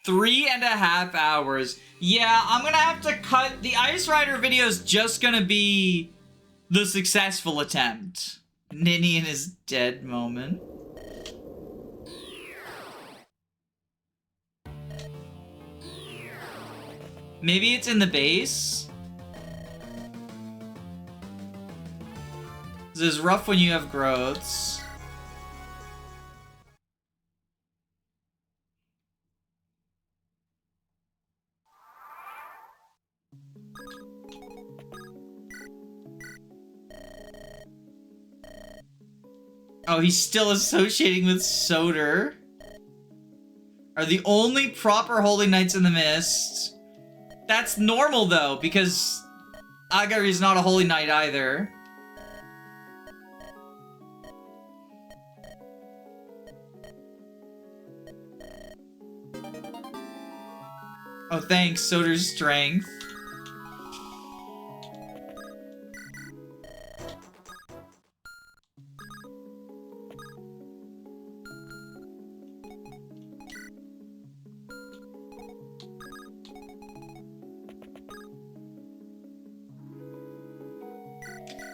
3.5 hours. Yeah, I'm gonna have to cut. The Ice Rider video is just gonna be the successful attempt. Ninian is dead moment. Maybe it's in the base? This is rough when you have growths. Oh, he's still associating with Soder. Are the only proper Holy Knights in the Mist. That's normal, though, because Agari is not a Holy Knight either. Oh, thanks, Soder's strength.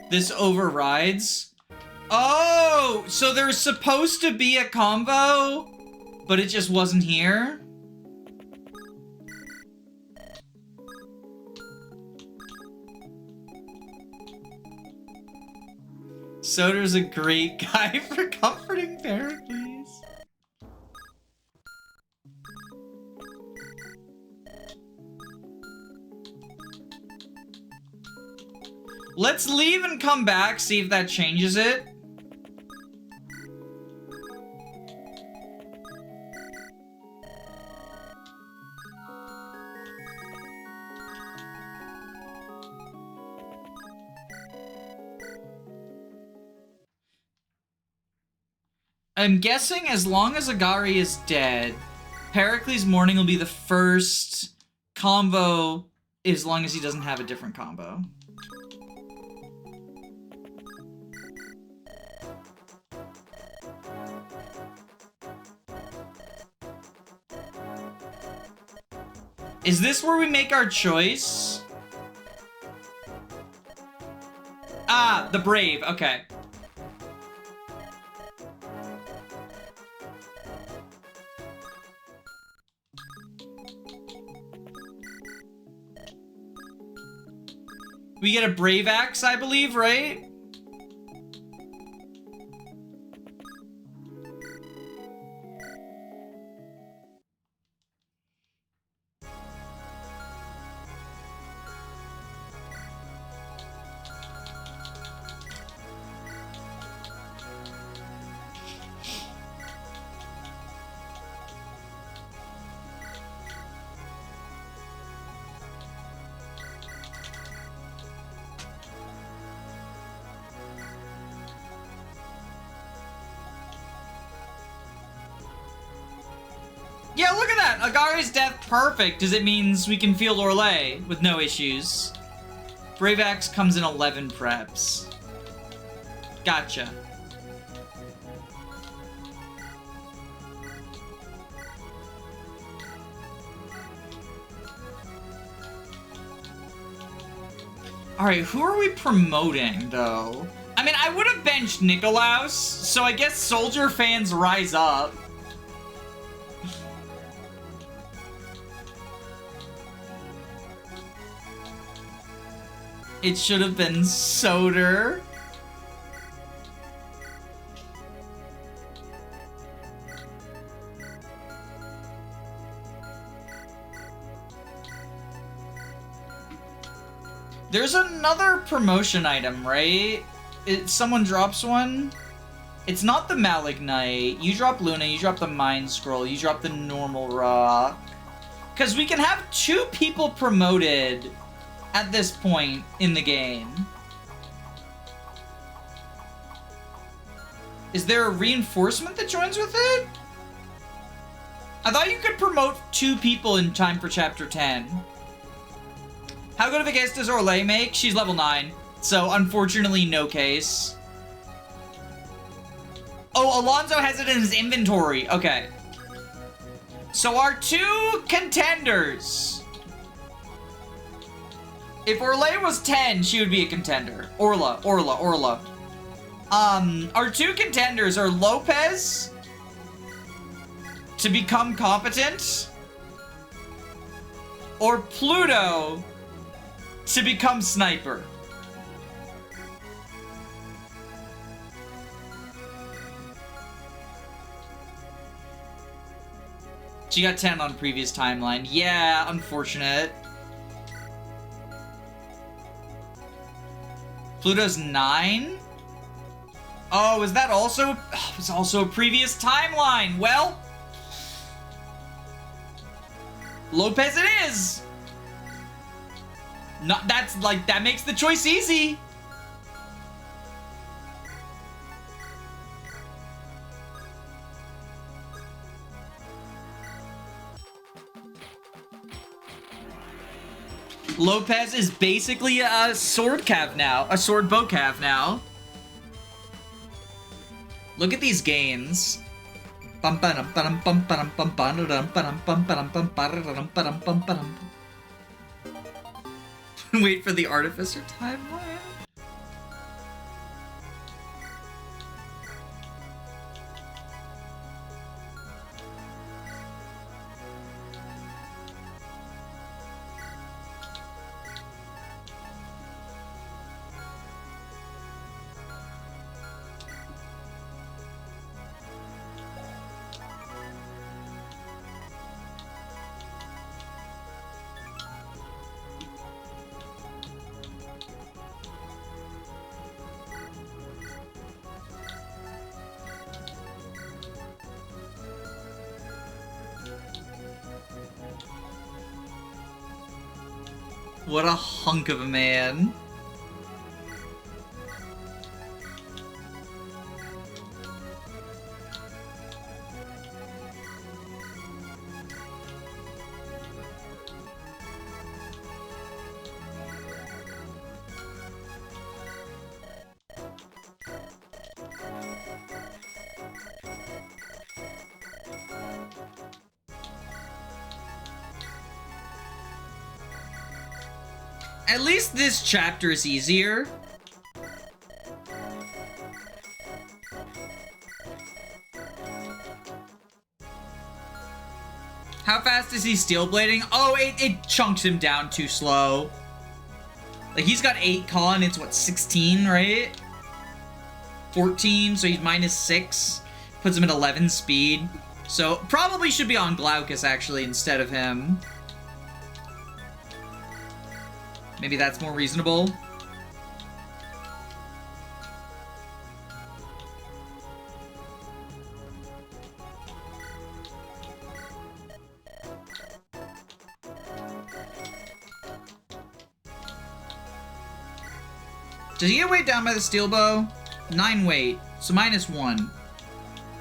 This overrides? Oh, so there's supposed to be a combo, but it just wasn't here? Soder's a great guy for comforting Pericles. Let's leave and come back, see if that changes it. I'm guessing as long as Agari is dead, Pericles' Morning will be the first combo as long as he doesn't have a different combo. Is this where we make our choice? Ah, the Brave, okay. We get a Brave Axe, I believe, right? Yeah, look at that! Agari's death perfect, because it means we can field Orlais with no issues. Brave Axe comes in 11 preps. Gotcha. Alright, who are we promoting, though? I mean, I would have benched Nikolaus, so I guess Soldier fans rise up. It should have been Soder. There's another promotion item, right? Someone drops one? It's not the Malignite. You drop Luna, you drop the Mind Scroll, you drop the normal rock. Because we can have 2 people promoted at this point in the game. Is there a reinforcement that joins with it? I thought you could promote 2 people in time for Chapter 10. How good of a case does Orlais make? She's level 9, so unfortunately no case. Oh, Alonso has it in his inventory. Okay. So our two contenders. If Orlay was 10, she would be a contender. Orla. Our two contenders are Lopez to become competent, or Pluto to become sniper. She got 10 on previous timeline. Yeah, unfortunate. Pluto's 9? Oh, was that also... Oh, it was also a previous timeline. Well... Lopez it is! Not, that's like, that makes the choice easy. Lopez is basically a sword cav now. A sword bow cav now. Look at these gains. Wait for the Artificer timeline. What a hunk of a man. At least this chapter is easier. How fast is he steel blading? Oh, it chunks him down too slow. Like, he's got 8 con, it's what, 16, right? 14, so he's -6. Puts him at 11 speed. So, probably should be on Glaucus, actually, instead of him. Maybe that's more reasonable. Does he get weighed down by the steel bow? 9 weight, so -1.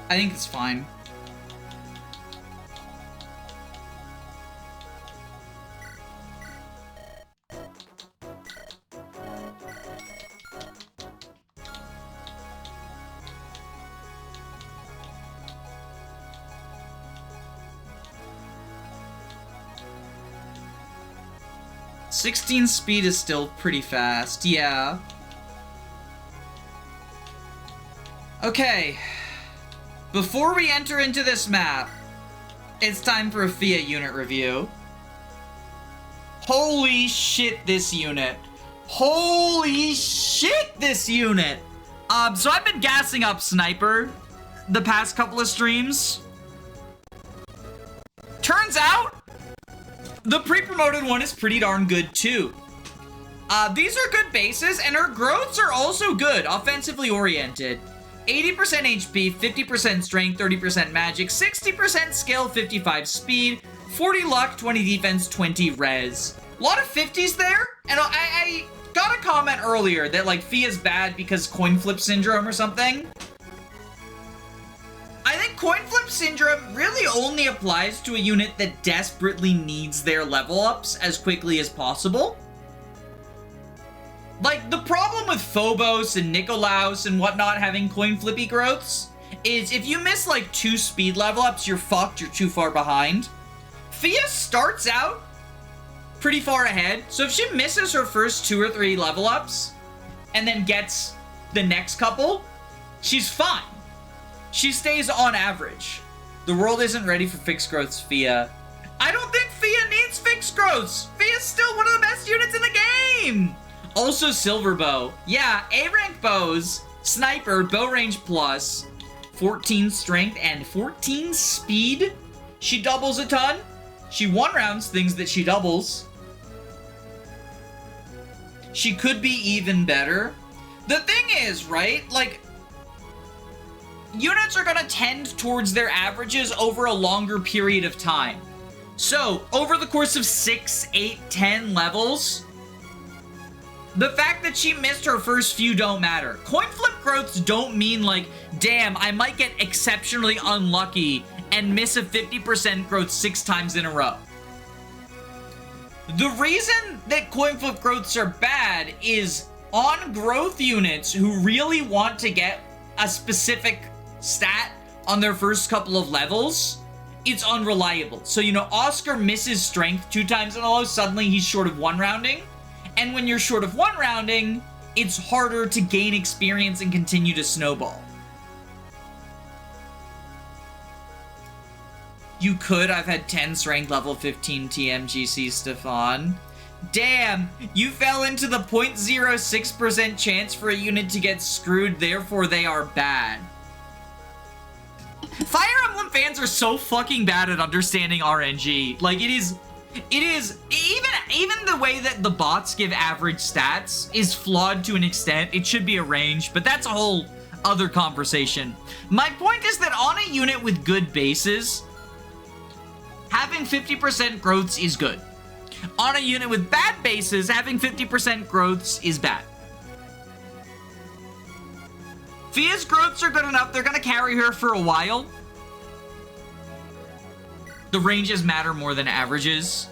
I think it's fine. .16 speed is still pretty fast, yeah. Okay. Before we enter into this map, it's time for a FIA unit review. Holy shit, this unit. Holy shit, this unit! So I've been gassing up Sniper the past couple of streams. Turns out, the pre-promoted one is pretty darn good, too. These are good bases, and her growths are also good, offensively oriented. 80% HP, 50% strength, 30% magic, 60% skill, 55 speed, 40 luck, 20 defense, 20 res. A lot of 50s there, and I got a comment earlier that, like, Fia's bad because coin flip syndrome or something. I think coin flip syndrome really only applies to a unit that desperately needs their level ups as quickly as possible. Like, the problem with Phobos and Nikolaos and whatnot having coin flippy growths is if you miss like 2 speed level ups, you're fucked, you're too far behind. Fia starts out pretty far ahead, so if she misses her first 2 or 3 level ups and then gets the next couple, she's fine. She stays on average. The world isn't ready for fixed growths, Fia. I don't think Fia needs fixed growths. Fia's still one of the best units in the game. Also silver bow. Yeah, A rank bows, sniper, bow range plus, 14 strength and 14 speed. She doubles a ton. She one rounds things that she doubles. She could be even better. The thing is, right, like, units are gonna tend towards their averages over a longer period of time. So, over the course of 6, 8, 10 levels, the fact that she missed her first few don't matter. Coin flip growths don't mean like, damn, I might get exceptionally unlucky and miss a 50% growth 6 times in a row. The reason that coin flip growths are bad is on growth units who really want to get a specific stat on their first couple of levels, it's unreliable. So, you know, Oscar misses strength 2 times in a row, suddenly he's short of 1 rounding. And when you're short of 1 rounding, it's harder to gain experience and continue to snowball. You could. I've had 10 strength level 15 TMGC, Stefan. Damn, you fell into the 0.06% chance for a unit to get screwed, therefore they are bad. Fire Emblem fans are so fucking bad at understanding RNG. Like, it is, even the way that the bots give average stats is flawed to an extent. It should be arranged, but that's a whole other conversation. My point is that on a unit with good bases, having 50% growths is good. On a unit with bad bases, having 50% growths is bad. Fia's growths are good enough, they're gonna carry her for a while. The ranges matter more than averages.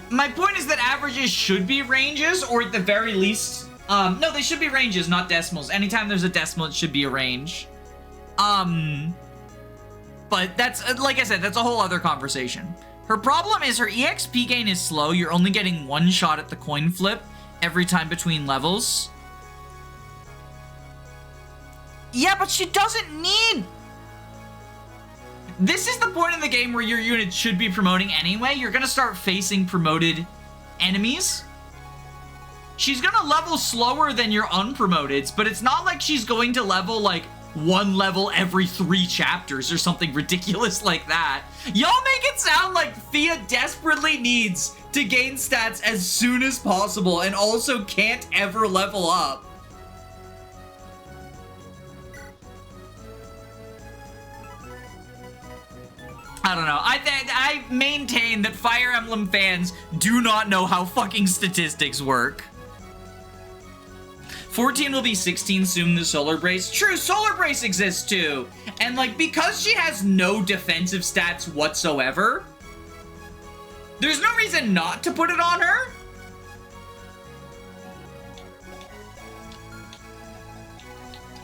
My point is that averages should be ranges, or at the very least, no, they should be ranges, not decimals. Anytime there's a decimal, it should be a range. But that's, like I said, that's a whole other conversation. Her problem is her EXP gain is slow. You're only getting 1 shot at the coin flip every time between levels. Yeah, but she doesn't need... This is the point in the game where your unit should be promoting anyway. You're gonna start facing promoted enemies. She's gonna level slower than your unpromoteds, but it's not like she's going to level, like, 1 level every 3 chapters or something ridiculous like that. Y'all make it sound like Fia desperately needs to gain stats as soon as possible and also can't ever level up. I don't know. I maintain that Fire Emblem fans do not know how fucking statistics work. 14 will be 16 soon, the Solar Brace. True, Solar Brace exists too. And like, because she has no defensive stats whatsoever, there's no reason not to put it on her.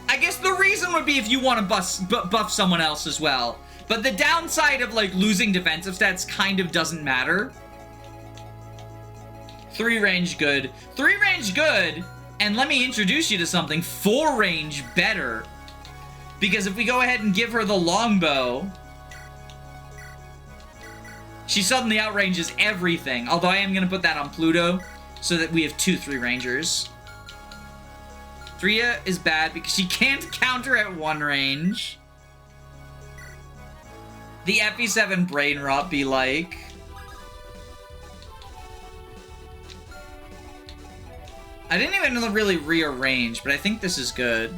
I guess the reason would be if you want to buff someone else as well. But the downside of like losing defensive stats kind of doesn't matter. 3 range good. 3 range good. And let me introduce you to something 4 range better. Because if we go ahead and give her the longbow, she suddenly outranges everything. Although I am going to put that on Pluto so that we have 2 3 rangers. Thria is bad because she can't counter at 1 range. The FE7 brain rot be like. I didn't even really rearrange, but I think this is good.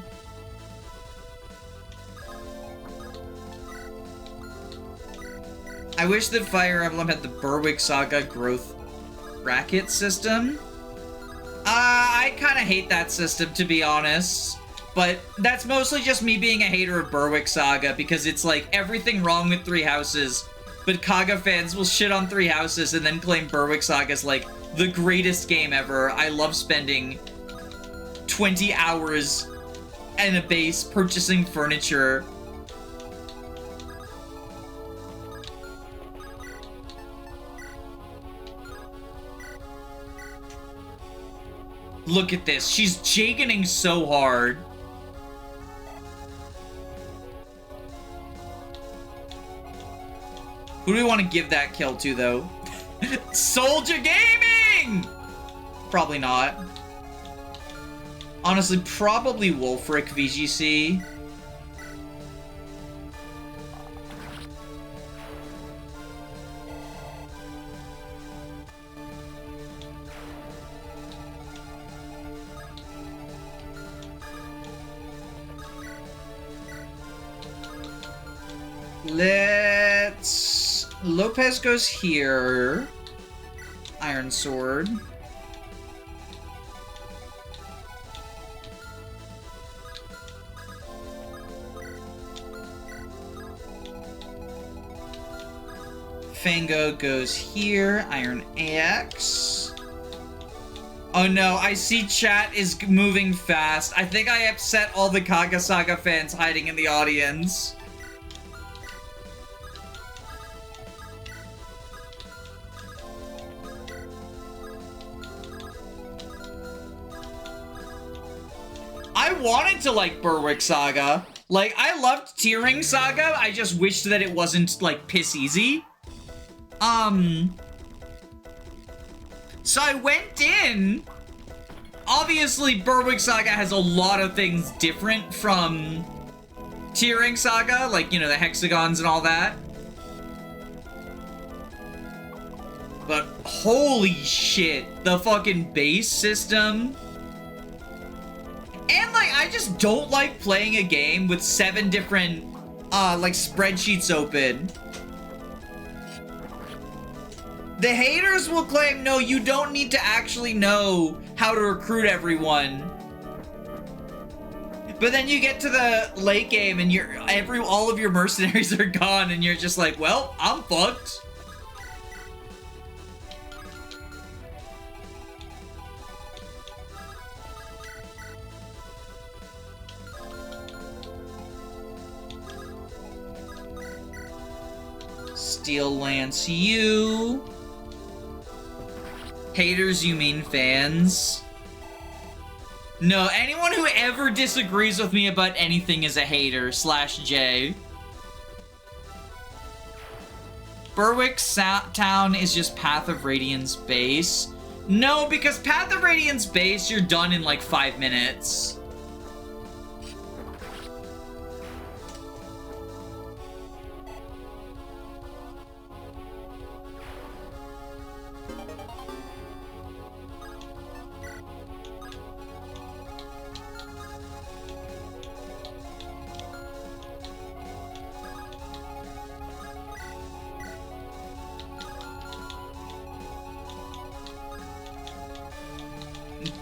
I wish that Fire Emblem had the Berwick Saga growth bracket system. I kind of hate that system, to be honest. But that's mostly just me being a hater of Berwick Saga, because it's like everything wrong with 3 Houses, but Kaga fans will shit on 3 Houses and then claim Berwick Saga as like the greatest game ever. I love spending 20 hours in a base purchasing furniture Look at this. She's jagoning so hard. Who do we want to give that kill to, though? Soldier Gaming! Probably not. Honestly, probably Wolfric VGC. Let's... Lopez goes here. Iron Sword. Fango goes here. Iron Axe. Oh no, I see chat is moving fast. I think I upset all the Kagasaga fans hiding in the audience. I wanted to like Berwick Saga. Like, I loved Tearing Saga. I just wished that it wasn't, like, piss easy. So I went in. Obviously, Berwick Saga has a lot of things different from Tearing Saga. Like, you know, the hexagons and all that. But holy shit, the fucking base system. And, like, I just don't like playing a game with 7 different, like, spreadsheets open. The haters will claim, no, you don't need to actually know how to recruit everyone. But then you get to the late game and all of your mercenaries are gone and you're just like, well, I'm fucked. Steel Lance you. Haters, you mean fans? No, anyone who ever disagrees with me about anything is a hater, /J. Berwick Town is just Path of Radiance base. No, because Path of Radiance base, you're done in like 5 minutes.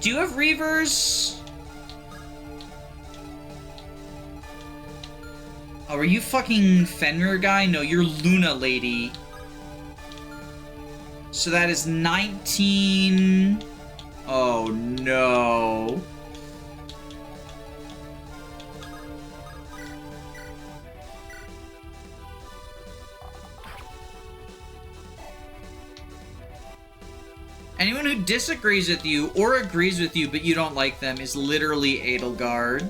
Do you have Reavers? Oh, are you fucking Fenrir guy? No, you're Luna Lady. So that is 19... Oh, no. Anyone who disagrees with you or agrees with you but you don't like them is literally Edelgard.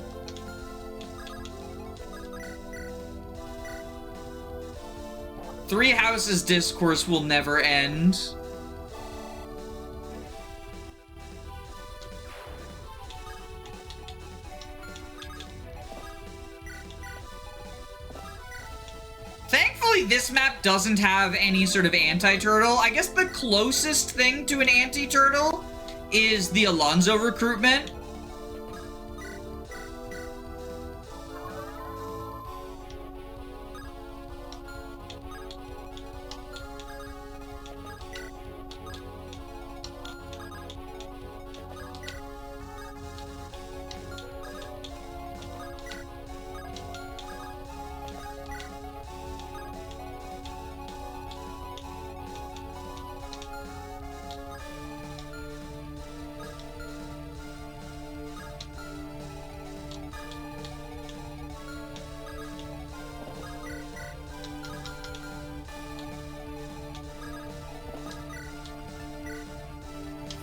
Three Houses discourse will never end. Thankfully, this map doesn't have any sort of anti-turtle. I guess the closest thing to an anti-turtle is the Alonso recruitment.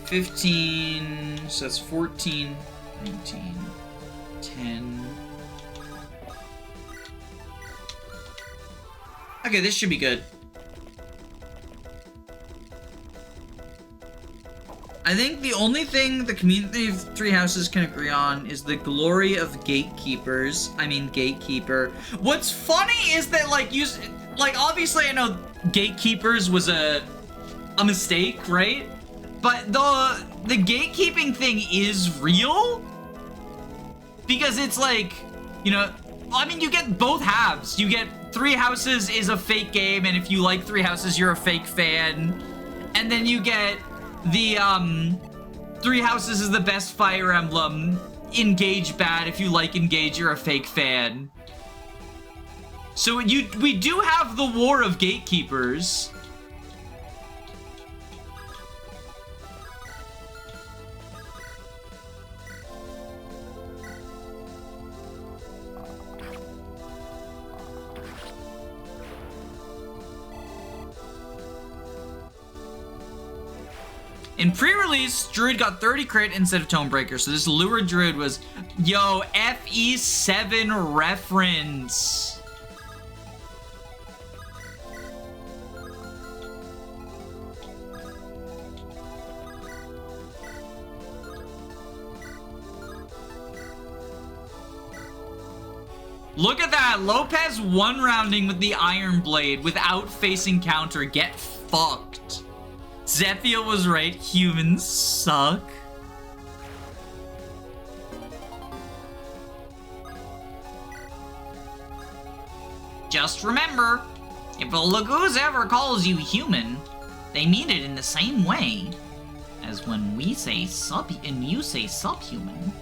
15, so that's 14, 19, 10. Okay, this should be good. I think the only thing the community of Three Houses can agree on is the glory of gatekeepers. I mean, gatekeeper. What's funny is that, like, obviously I know gatekeepers was a mistake, right? But the gatekeeping thing is real. Because it's like, you know, I mean, you get both halves. You get Three Houses is a fake game, and if you like Three Houses, you're a fake fan. And then you get the, Three Houses is the best Fire Emblem. Engage bad. If you like Engage, you're a fake fan. So we do have the war of gatekeepers. In pre-release, Druid got 30 crit instead of Tonebreaker, so this Lure Druid was, yo, FE7 reference. Look at that, Lopez one-rounding with the Iron Blade without facing counter. Get fucked. Zephiel was right, humans suck. Just remember, if a Laguz ever calls you human, they mean it in the same way as when we say and you say subhuman.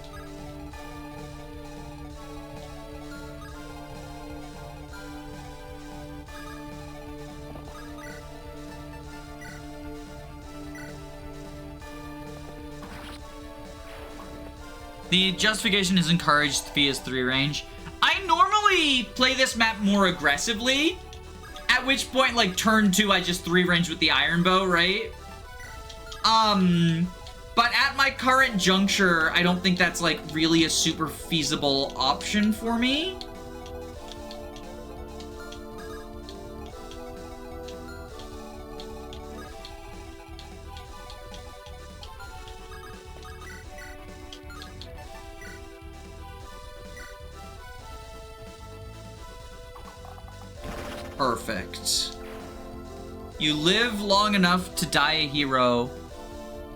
The justification is encouraged via 3 range. I normally play this map more aggressively, at which point, like, turn 2, I just 3 range with the Iron Bow, right? But at my current juncture, I don't think that's, like, really a super feasible option for me. Perfect. You live long enough to die a hero.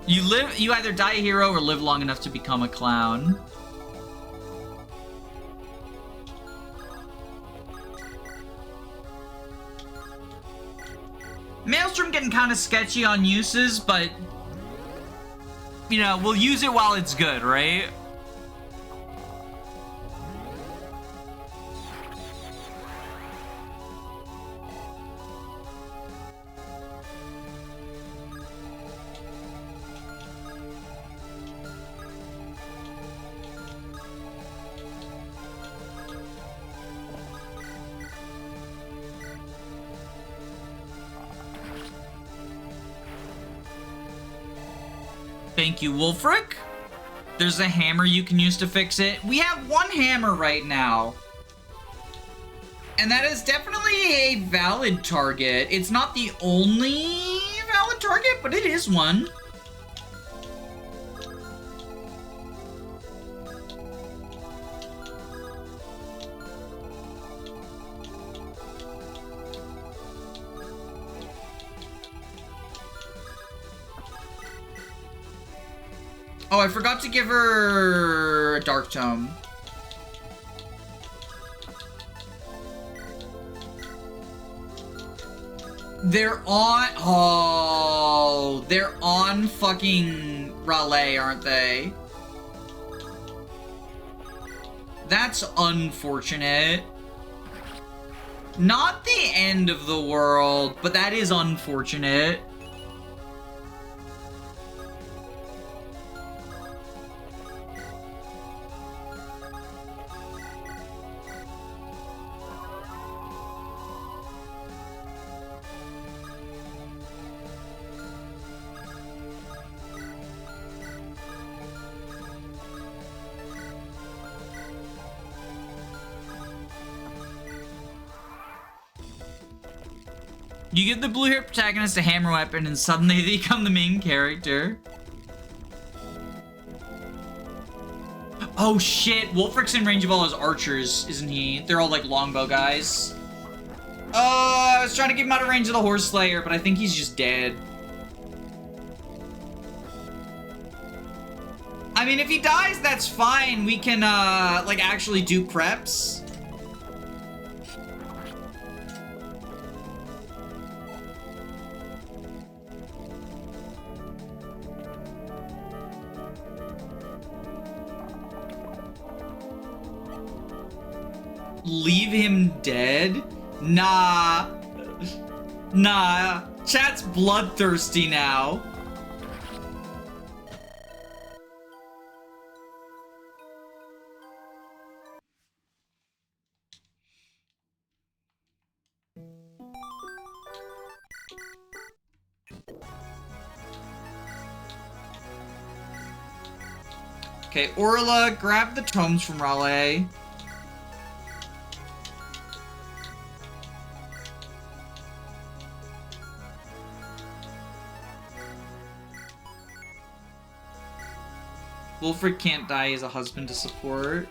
You either die a hero or live long enough to become a clown. Maelstrom getting kind of sketchy on uses, but, you know, we'll use it while it's good, right? Thank you, Wolfric. There's a hammer you can use to fix it. We have 1 hammer right now. And that is definitely a valid target. It's not the only valid target, but it is one. Oh, I forgot to give her a Dark Tome. They're on... Oh, they're on fucking Raleigh, aren't they? That's unfortunate. Not the end of the world, but that is unfortunate. You give the blue-haired protagonist a hammer weapon and suddenly they become the main character. Oh shit, Wulfric's in range of all his archers, isn't he? They're all like longbow guys. I was trying to keep him out of range of the Horse Slayer, but I think he's just dead. I mean, if he dies, that's fine. We can, like, actually do preps. Leave him dead? Nah. Nah. Chat's bloodthirsty now. Okay, Orla, grab the tomes from Raleigh. Wulfric can't die as a husband to support.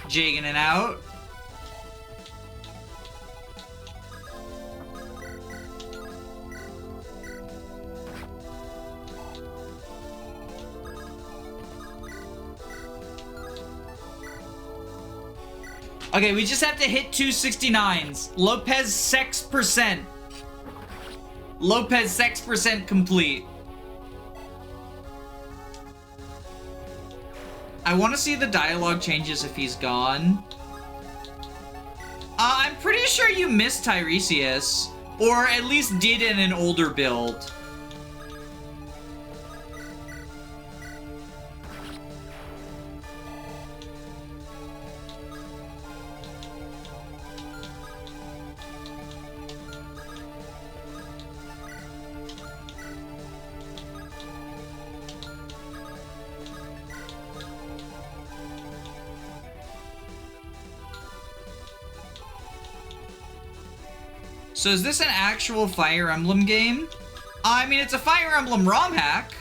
Jagging it out. Okay, we just have to hit 269s. Lopez sex percent. Lopez sex percent complete. I want to see the dialogue changes if he's gone. I'm pretty sure you missed Tiresias, or at least did in an older build. So is this an actual Fire Emblem game? I mean, it's a Fire Emblem ROM hack.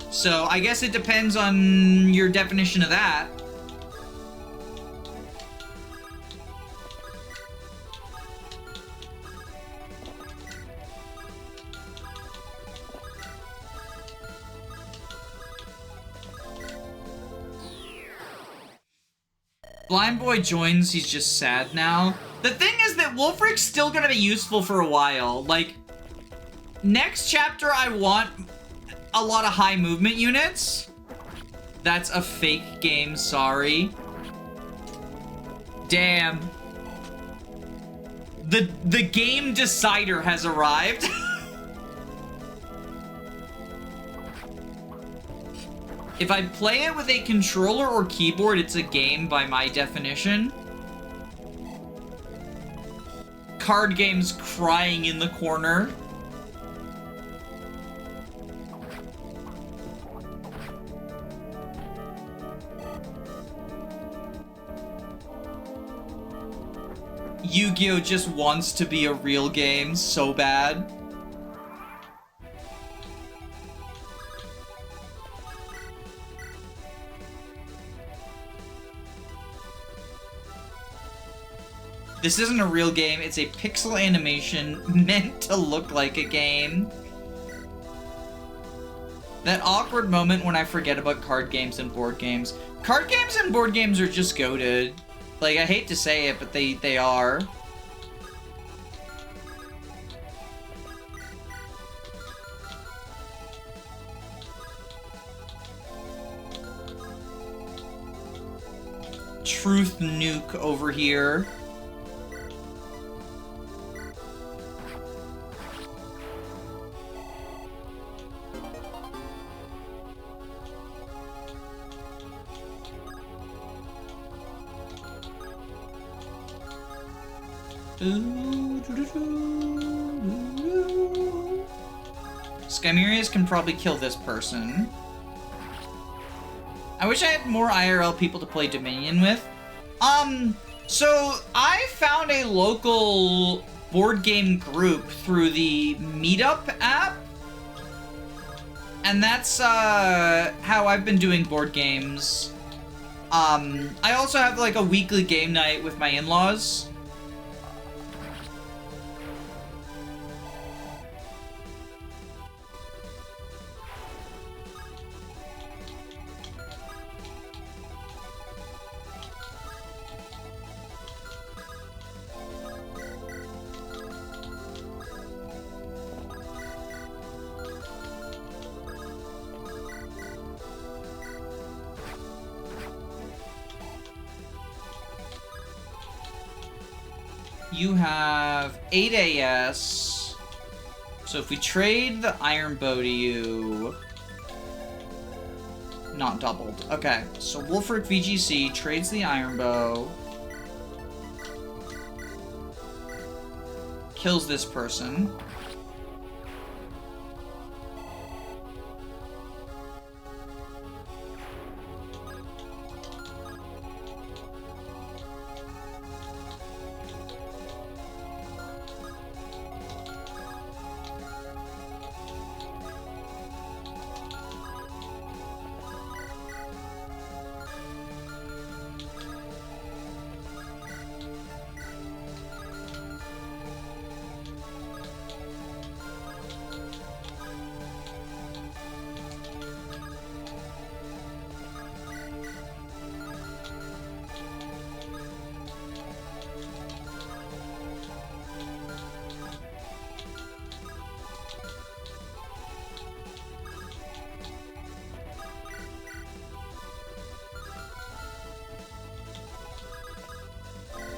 So I guess it depends on your definition of that. Blind Boy joins, he's just sad now. The thing is that Wulfric's still gonna be useful for a while. Like, next chapter I want a lot of high movement units. That's a fake game, sorry. Damn. The game decider has arrived. If I play it with a controller or keyboard, it's a game by my definition. Card games crying in the corner. Yu-Gi-Oh! Just wants to be a real game so bad. This isn't a real game, it's a pixel animation meant to look like a game. That awkward moment when I forget about card games and board games. Card games and board games are just goated. Like, I hate to say it, but they are. Truth nuke over here. Skymerius can probably kill this person. I wish I had more IRL people to play Dominion with. So I found a local board game group through the Meetup app. And that's, how I've been doing board games. I also have, like, a weekly game night with my in-laws. You have 8 AS. So if we trade the Iron Bow to you... Not doubled. Okay, so Wolfric VGC trades the Iron Bow. Kills this person.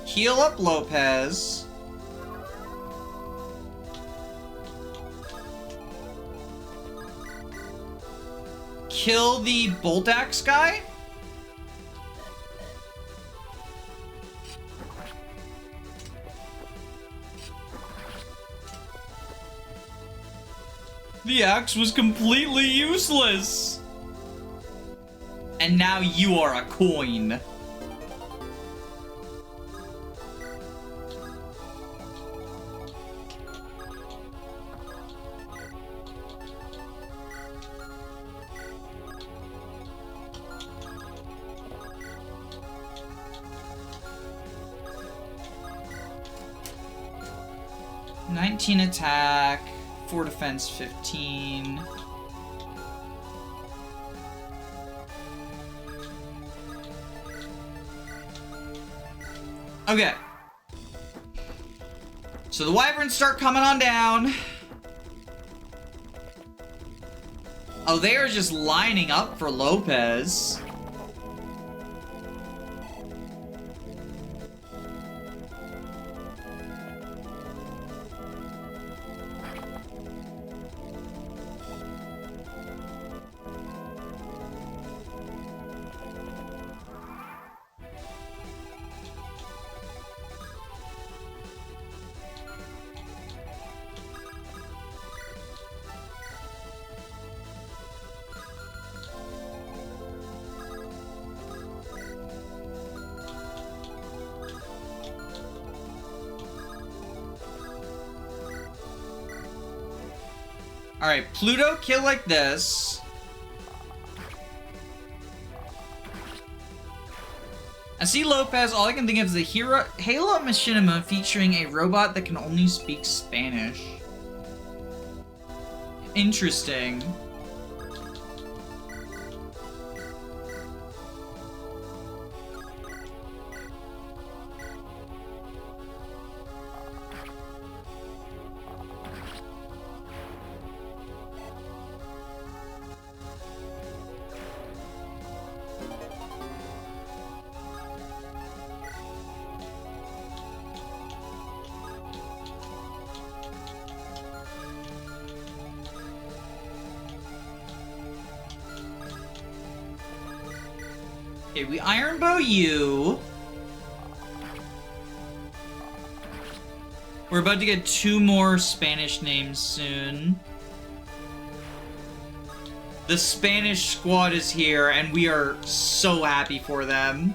Heal up Lopez. Kill the Bolt Axe guy. The axe was completely useless. And now you are a coin. Attack, 4 defense, 15. Okay. So the wyverns start coming on down. Oh, they are just lining up for Lopez. Alright, Pluto kill like this. I see Lopez, all I can think of is the Halo Machinima featuring a robot that can only speak Spanish. Interesting. Okay, we Iron Bow you. We're about to get 2 more Spanish names soon. The Spanish squad is here, and we are so happy for them.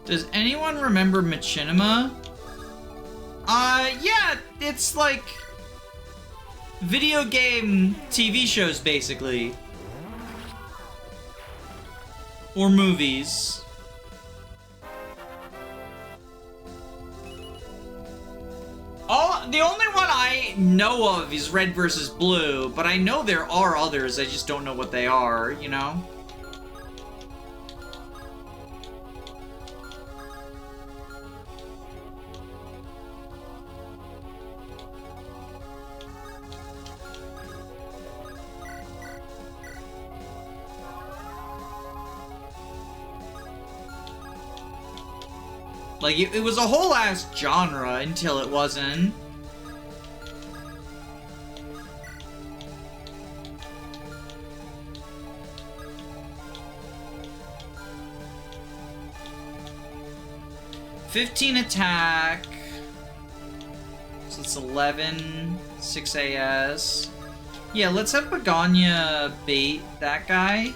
Does anyone remember Machinima? Yeah, it's like video game TV shows, basically. Or movies. The only one I know of is Red versus Blue, but I know there are others, I just don't know what they are, you know? Like, it was a whole ass genre until it wasn't. $15 attack. So it's 11, 6 AS. Yeah, let's have Begonia bait that guy.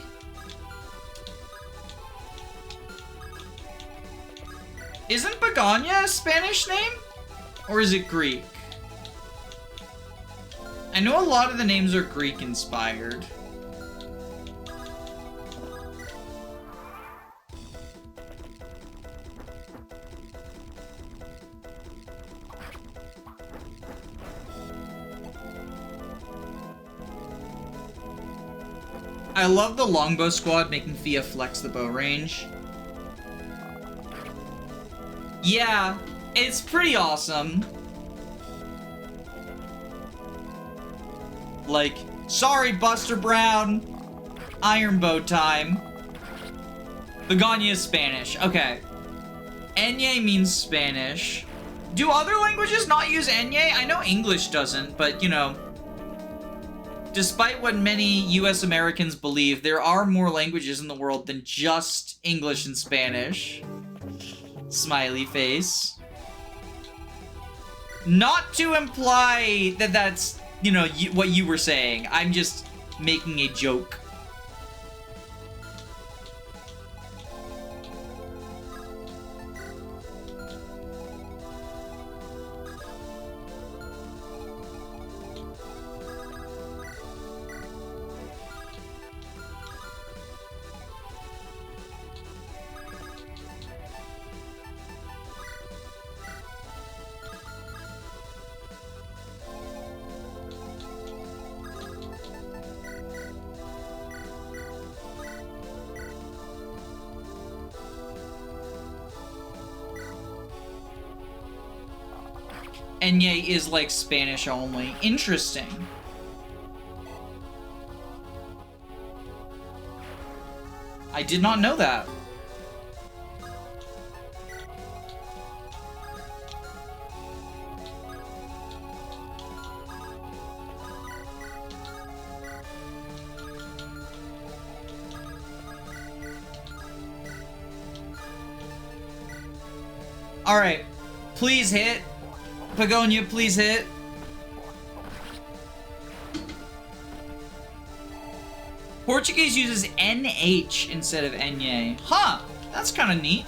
Isn't Begonia a Spanish name? Or is it Greek? I know a lot of the names are Greek inspired. I love the longbow squad making Fia flex the bow range. Yeah, it's pretty awesome. Like, sorry, Buster Brown. Iron bow time. Begonia is Spanish. Okay. Enye means Spanish. Do other languages not use Enye? I know English doesn't, but, you know, despite what many US Americans believe, there are more languages in the world than just English and Spanish. Smiley face. Not to imply that that's, you know, what you were saying. I'm just making a joke. Enye is like Spanish only. Interesting. I did not know that. All right, please hit. Begonia, please hit. Portuguese uses NH instead of Enye. Huh, that's kind of neat.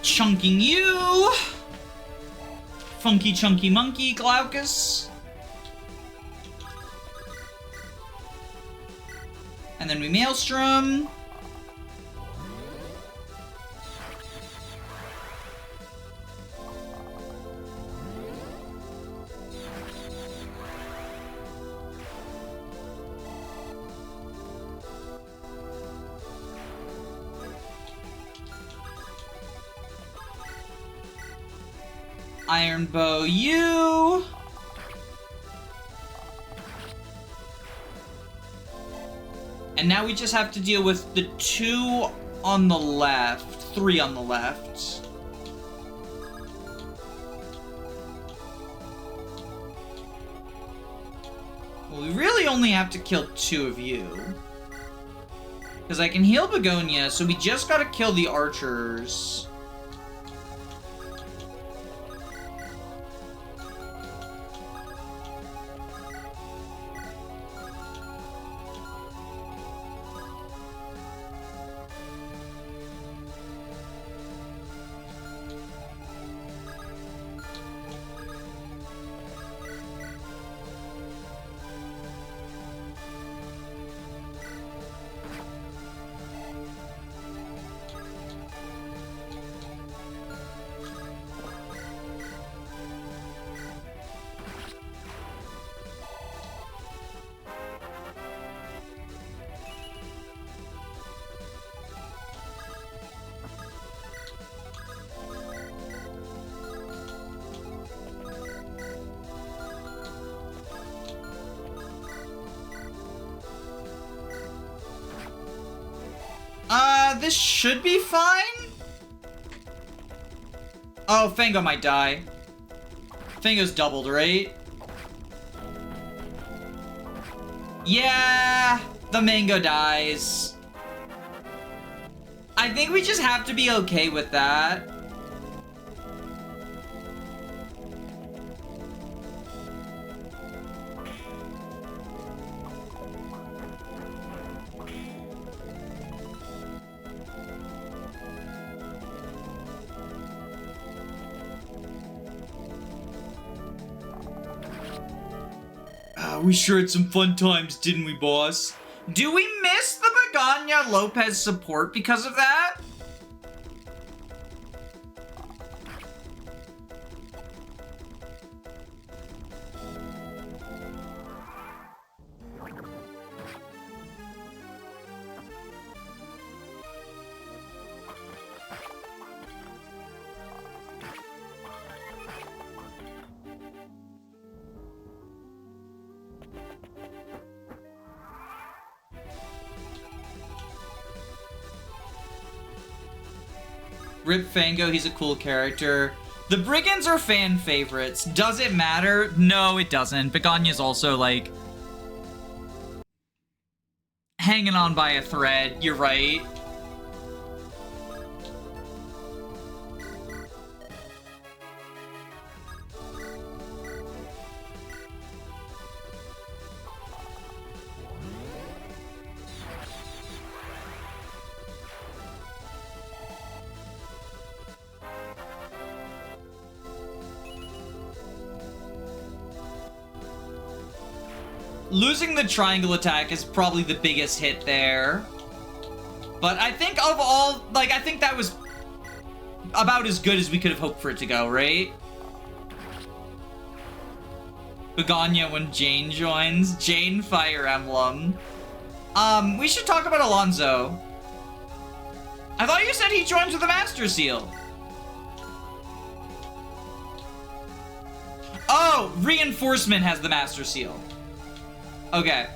Chunking you. Funky chunky monkey, Glaucus. And then we Maelstrom. Iron Bow you. And now we just have to deal with the 2 on the left, 3 on the left. Well, we really only have to kill 2 of you. Because I can heal Begonia, so we just gotta kill the archers. This should be fine? Oh, Fango might die. Fango's doubled, right? Yeah, the mango dies. I think we just have to be okay with that. We sure had some fun times, didn't we, boss? Do we miss the Begonia Lopez support because of that? Rip Fango, he's a cool character. The Brigands are fan favorites. Does it matter? No, it doesn't. Begonia's also, like, hanging on by a thread. You're right. Losing the triangle attack is probably the biggest hit there. But I think of all, like, I think that was about as good as we could have hoped for it to go, right? Begonia when Jane joins. Jane Fire Emblem. We should talk about Alonso. I thought you said he joins with the Master Seal. Oh, Reinforcement has the Master Seal. Okay.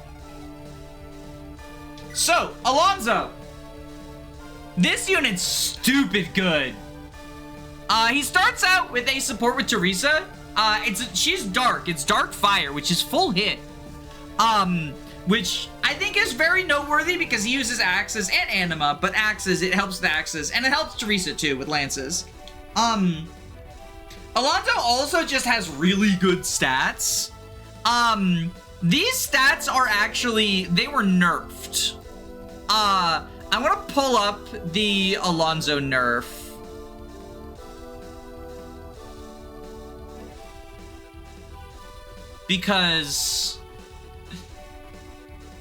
So, Alonso. This unit's stupid good. He starts out with a support with Teresa. She's dark. It's dark fire, which is full hit. Which I think is very noteworthy because he uses axes and anima, but axes, it helps the axes, and it helps Teresa too with lances. Alonso also just has really good stats. These stats are actually, they were nerfed. I'm gonna pull up the Alonso nerf. because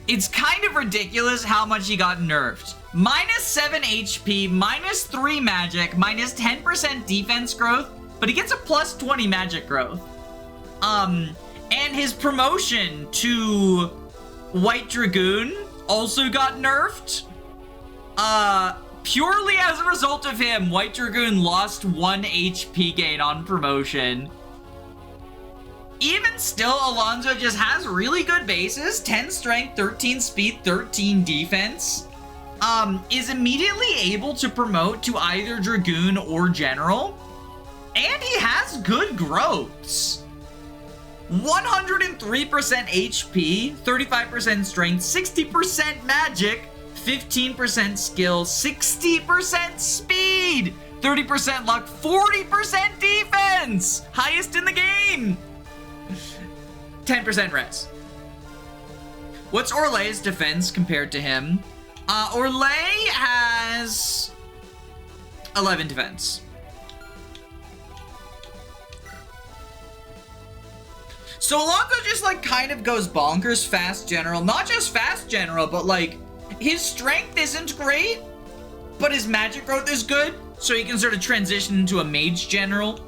it's kind of ridiculous how much he got nerfed. Minus 7 HP, minus 3 magic, minus 10% defense growth, but he gets a plus 20 magic growth. And his promotion to White Dragoon also got nerfed. Purely as a result of him, White Dragoon lost 1 HP gain on promotion. Even still, Alonso just has really good bases. 10 strength, 13 speed, 13 defense. Is immediately able to promote to either Dragoon or General. And he has good growths. 103% HP, 35% strength, 60% magic, 15% skill, 60% speed, 30% luck, 40% defense! Highest in the game! 10% res. What's Orlay's defense compared to him? Orlay has 11 defense. So Alonso just like kind of goes bonkers fast general. Not just fast general, but like his strength isn't great, but his magic growth is good. So he can sort of transition into a mage general.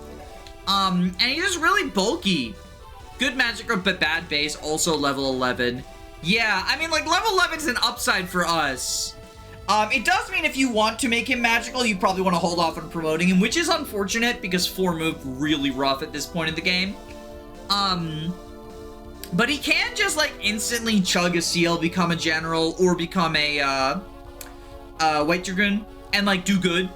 And he's just really bulky. Good magic growth, but bad base, also level 11. Yeah, I mean, like, level 11 is an upside for us. It does mean if you want to make him magical, you probably want to hold off on promoting him, which is unfortunate because 4 moved really rough at this point in the game. But he can just, like, instantly chug a seal, become a general, or become a, White Dragoon, and, like, do good.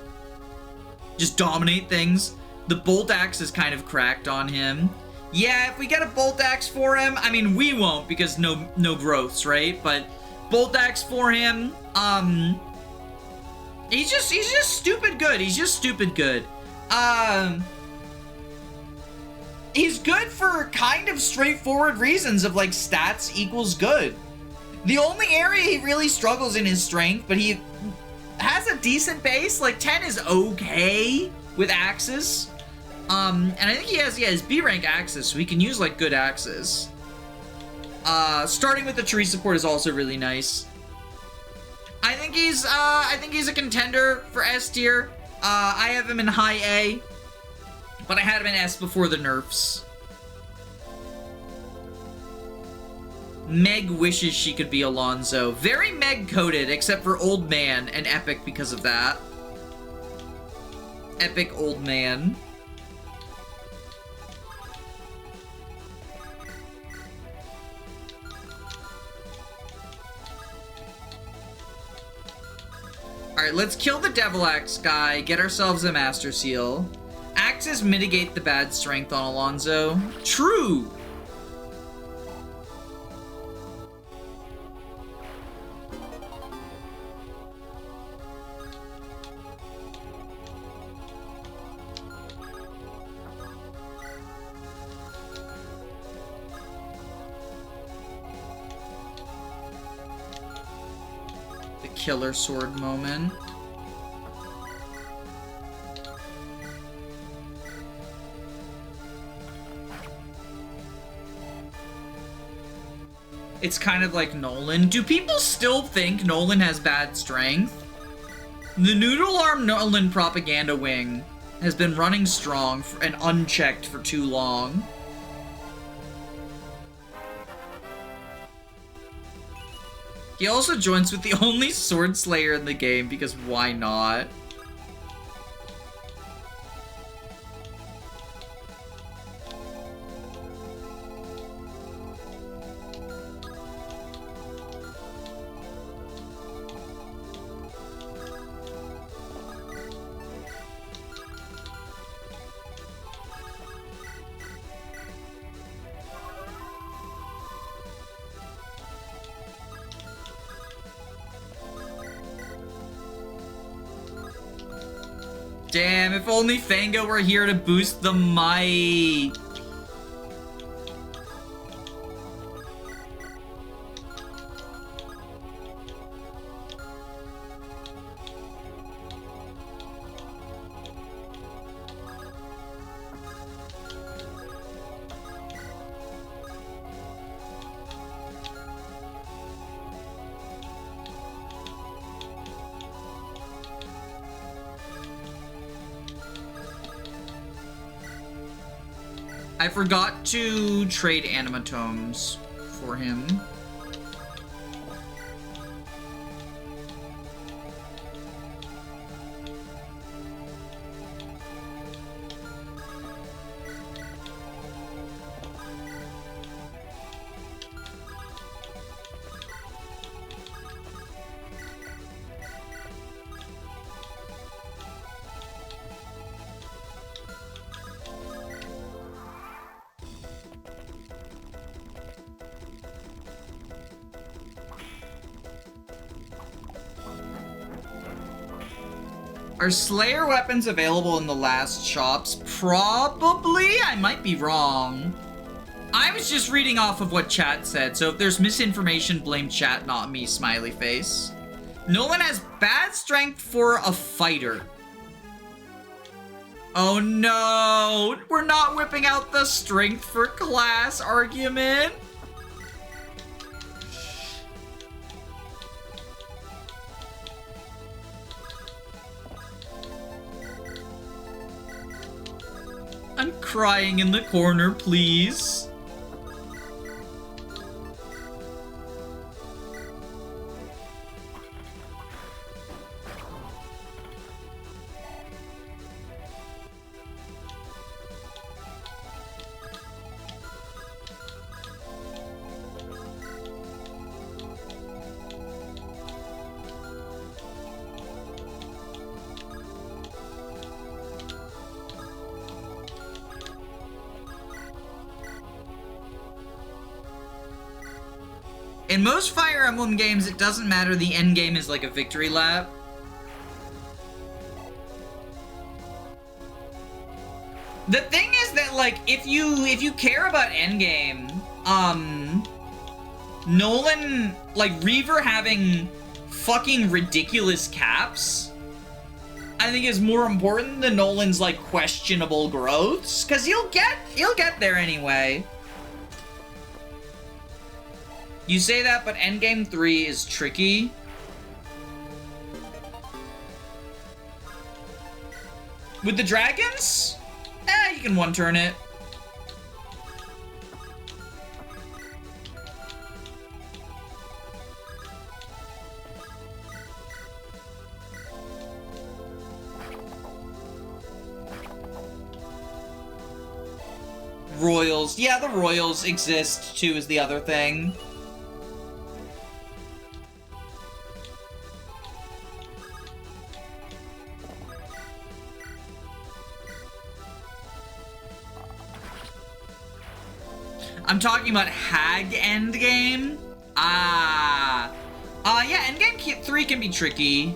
Just dominate things. The Bolt Axe is kind of cracked on him. Yeah, if we get a Bolt Axe for him, I mean, we won't because no growths, right? But Bolt Axe for him, he's just stupid good. He's just stupid good. He's good for kind of straightforward reasons of like stats equals good. The only area he really struggles in is strength, but he has a decent base. Like 10 is okay with axes. And I think he has, yeah, his B rank axes, so he can use like good axes. Starting with the tree support is also really nice. I think he's a contender for S tier. I have him in high A, but I had him in S before the nerfs. Meg wishes she could be Alonso. Very Meg coded, except for Old Man and Epic because of that. Epic Old Man. Alright, let's kill the Devil Axe guy, get ourselves a Master Seal. Axes mitigate the bad strength on Alonso. True! Killer sword moment. It's kind of like Nolan. Do people still think Nolan has bad strength? The Noodle Arm Nolan propaganda wing has been running strong and unchecked for too long. He also joins with the only Sword Slayer in the game, because why not? Damn, if only Fanga were here to boost the might. I forgot to trade animatomes for him. Are Slayer weapons available in the last shops? Probably. I might be wrong. I was just reading off of what chat said, so if there's misinformation, blame chat, not me, smiley face. Nolan has bad strength for a fighter. Oh no! We're not whipping out the strength for class argument. I'm crying in the corner, please. In most Fire Emblem games, it doesn't matter. The end game is like a victory lap. The thing is that, like, if you care about endgame, Nolan, like, Reaver having fucking ridiculous caps, I think is more important than Nolan's, like, questionable growths, because he'll get there anyway. You say that, but Endgame 3 is tricky. With the dragons? You can one-turn it. Royals. Yeah, the Royals exist, too, is the other thing. I'm talking about Hag Endgame. Yeah, Endgame 3 can be tricky.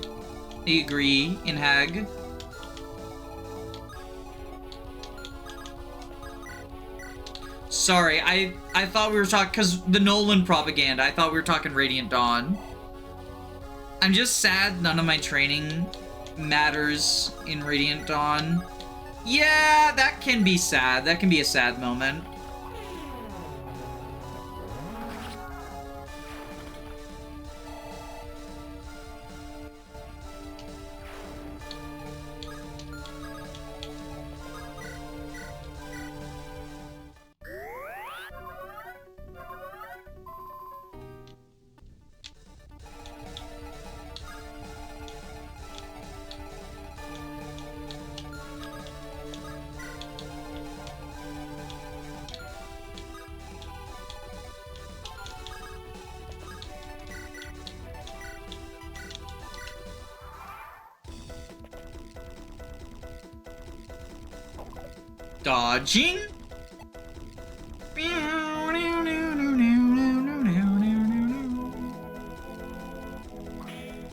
I agree, in Hag. Sorry, I thought we were talking, because the Nolan propaganda, I thought we were talking Radiant Dawn. I'm just sad none of my training matters in Radiant Dawn. Yeah, that can be sad. That can be a sad moment. Dodging?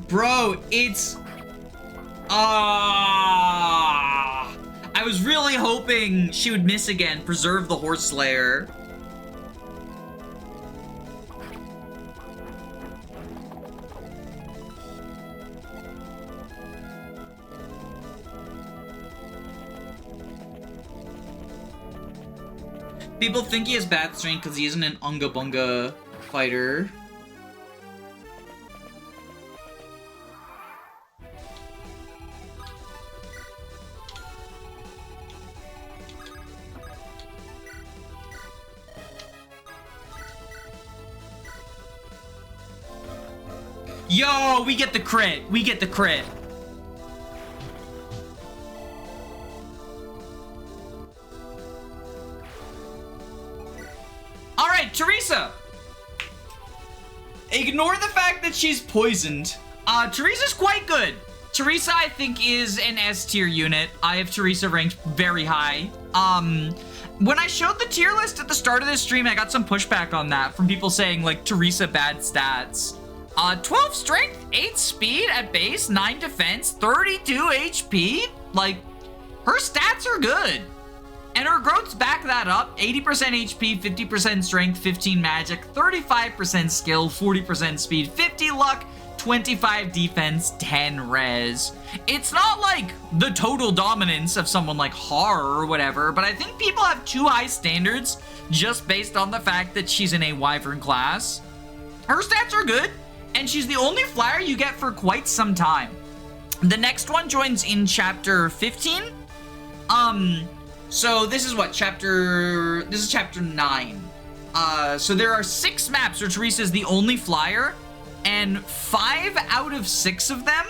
Bro, it's... I was really hoping she would miss again, preserve the Horse Slayer. People think he has bad strength because he isn't an Unga Bunga fighter. Yo, we get the crit. We get the crit. All right, Teresa. Ignore the fact that she's poisoned. Teresa's quite good. Teresa, I think, is an S tier unit. I have Teresa ranked very high. When I showed the tier list at the start of this stream, I got some pushback on that from people saying, like, Teresa bad stats. 12 strength, 8 speed at base, 9 defense, 32 HP. Like, her stats are good. And her growths back that up. 80% HP, 50% strength, 15 magic, 35% skill, 40% speed, 50 luck, 25 defense, 10 res. It's not like the total dominance of someone like Har or whatever, but I think people have too high standards just based on the fact that she's in a Wyvern class. Her stats are good, and she's the only flyer you get for quite some time. The next one joins in chapter 15. So this is what, this is chapter 9. So there are 6 maps where Teresa is the only flyer, and 5 out of 6 of them,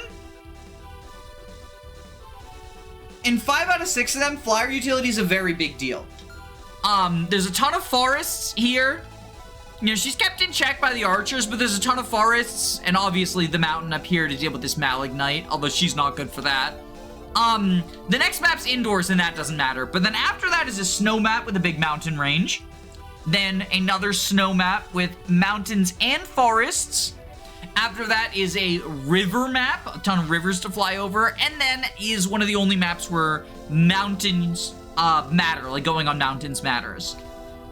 flyer utility is a very big deal. There's a ton of forests here. You know, she's kept in check by the archers, but there's a ton of forests, and obviously the mountain up here to deal with this Malignite, although she's not good for that. The next map's indoors, and that doesn't matter. But then after that is a snow map with a big mountain range. Then another snow map with mountains and forests. After that is a river map, a ton of rivers to fly over. And then is one of the only maps where mountains matter, like going on mountains matters.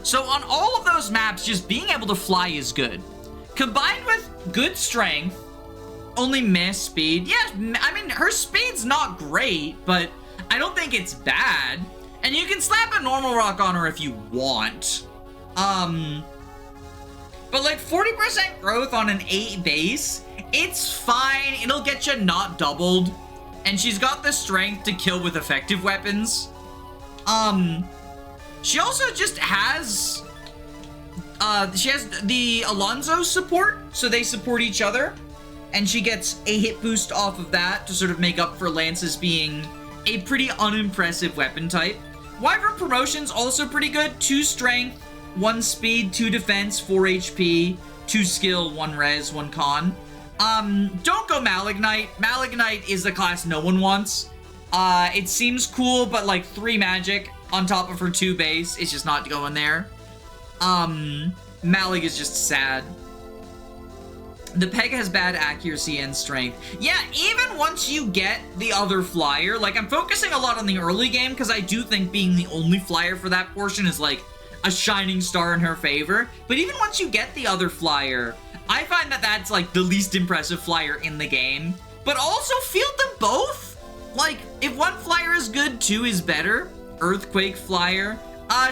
So on all of those maps, just being able to fly is good. Combined with good strength, only miss speed. Yeah, I mean, her speed's not great, but I don't think it's bad. And you can slap a normal rock on her if you want. But like 40% growth on an 8 base, it's fine. It'll get you not doubled. And she's got the strength to kill with effective weapons. She also just has, she has the Alonzo support, so they support each other. And she gets a hit boost off of that to sort of make up for Lance's being a pretty unimpressive weapon type. Wyvern promotion's also pretty good. 2 strength, 1 speed, 2 defense, 4 HP, 2 skill, 1 res, 1 con. Don't go Malignite. Malignite is the class no one wants. It seems cool, but like 3 magic on top of her 2 base, it's just not going there. Malig is just sad. The peg has bad accuracy and strength. Yeah, even once you get the other flyer, like I'm focusing a lot on the early game because I do think being the only flyer for that portion is like a shining star in her favor. But even once you get the other flyer, I find that that's like the least impressive flyer in the game. But also field them both. Like if one flyer is good, 2 is better. Earthquake flyer.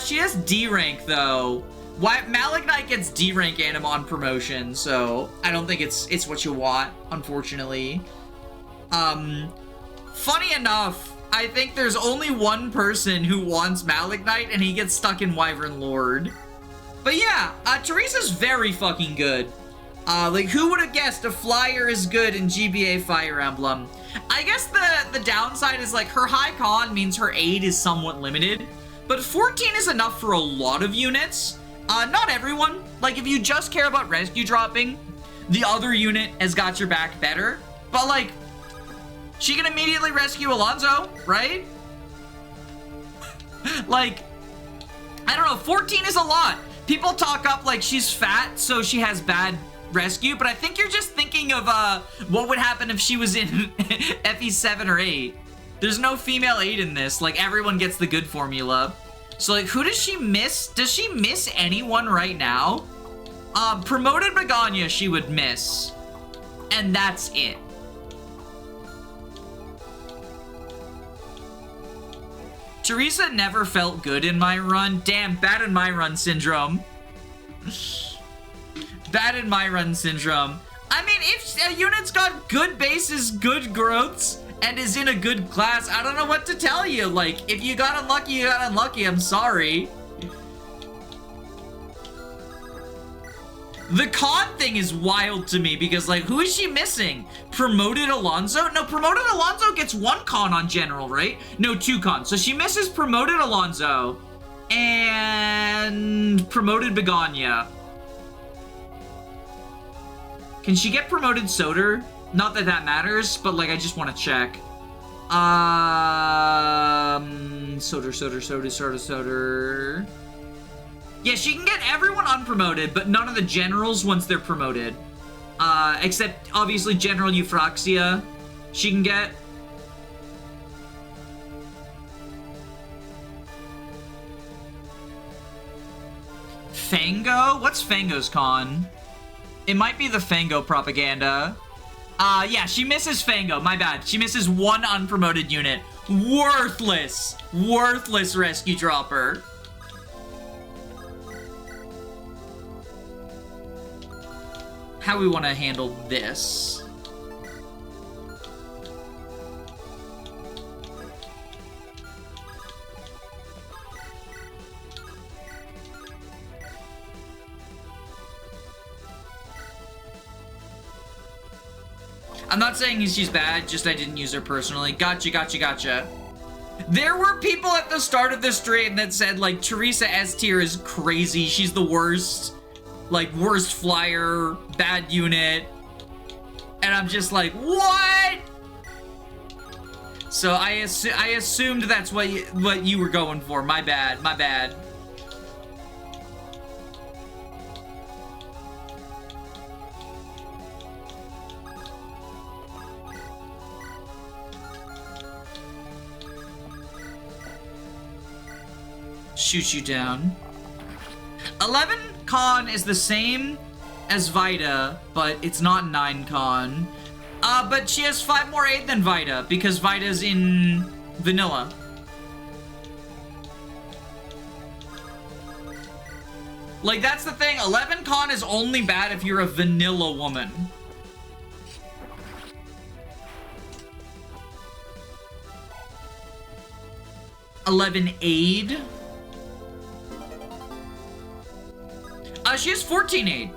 She has D rank though. Why Malignite gets D rank anim on promotion, so I don't think it's what you want, unfortunately. Funny enough, I think there's only one person who wants Malignite, and he gets stuck in Wyvern Lord. But yeah, Teresa's very fucking good. Like, who would have guessed a flyer is good in GBA Fire Emblem? I guess the downside is, like, her high con means her aid is somewhat limited, but 14 is enough for a lot of units. Not everyone. Like, if you just care about rescue dropping, the other unit has got your back better. But, like, she can immediately rescue Alonzo, right? Like, I don't know, 14 is a lot. People talk up like she's fat, so she has bad rescue, but I think you're just thinking of what would happen if she was in FE7 or 8. There's no female 8 in this. Like, everyone gets the good formula. So, like, who does she miss? Does she miss anyone right now? Promoted Begonia she would miss. And that's it. Teresa never felt good in my run. Damn, bad in my run syndrome. Bad in my run syndrome. I mean, if a unit's got good bases, good growths, and is in a good class, I don't know what to tell you. Like, if you got unlucky, you got unlucky. I'm sorry. The con thing is wild to me because, like, who is she missing? Promoted Alonso? No, Promoted Alonso gets 1 con on general, right? No, 2 cons. So she misses Promoted Alonso and Promoted Begonia. Can she get Promoted Soder? Not that that matters, but, like, I just want to check. Soder. Yeah, she can get everyone unpromoted, but none of the generals once they're promoted. Except, obviously, General Euphroxia. She can get. Fango? What's Fango's con? It might be the Fango propaganda. Yeah, she misses Fango. My bad. She misses 1 unpromoted unit. Worthless. Worthless rescue dropper. How we want to handle this? I'm not saying she's bad, just I didn't use her personally. Gotcha. There were people at the start of this stream that said, like, Teresa S tier is crazy. She's the worst. Like, worst flyer, bad unit. And I'm just like, what? So I assumed that's what you were going for. My bad. Shoot you down. 11 con is the same as Vita, but it's not 9 con. But she has 5 more aid than Vita, because Vita's in vanilla. Like, that's the thing. 11 con is only bad if you're a vanilla woman. aid. She has 14 aid.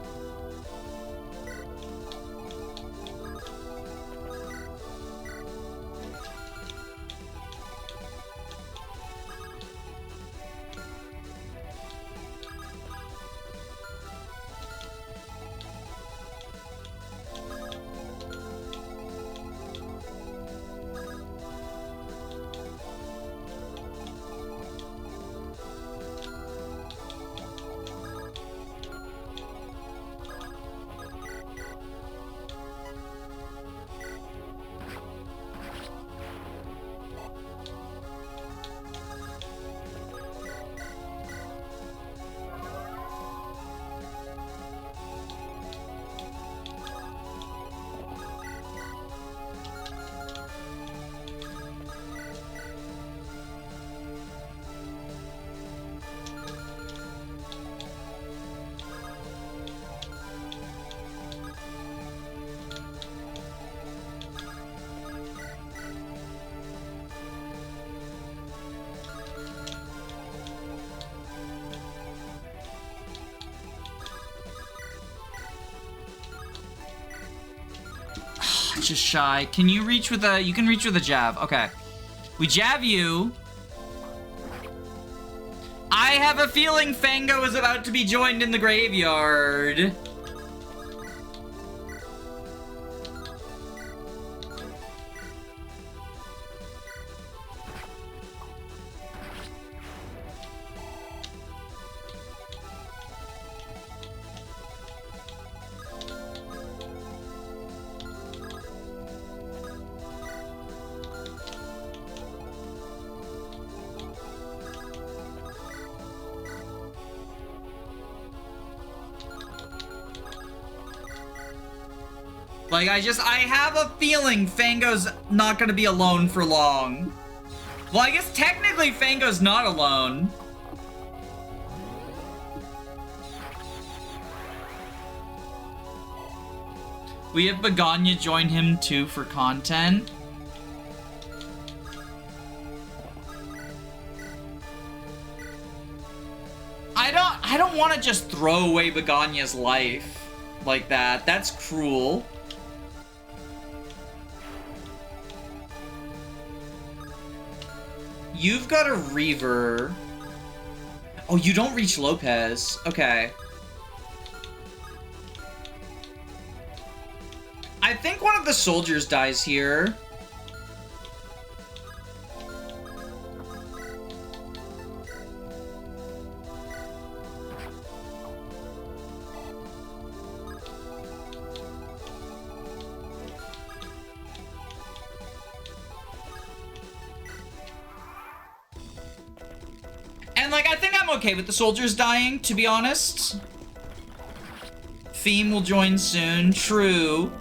Just shy. Can you reach with a... You can reach with a jab. Okay. We jab you. I have a feeling Fango is about to be joined in the graveyard. Like, I have a feeling Fango's not gonna be alone for long. Well, I guess technically Fango's not alone. We have Begonia join him too for content. I don't want to just throw away Begonia's life. like that. That's cruel. You've got a Reaver. Oh, you don't reach Lopez. Okay. I think one of the soldiers dies here. And, like, I think I'm okay with the soldiers dying, to be honest. Theme will join soon. True.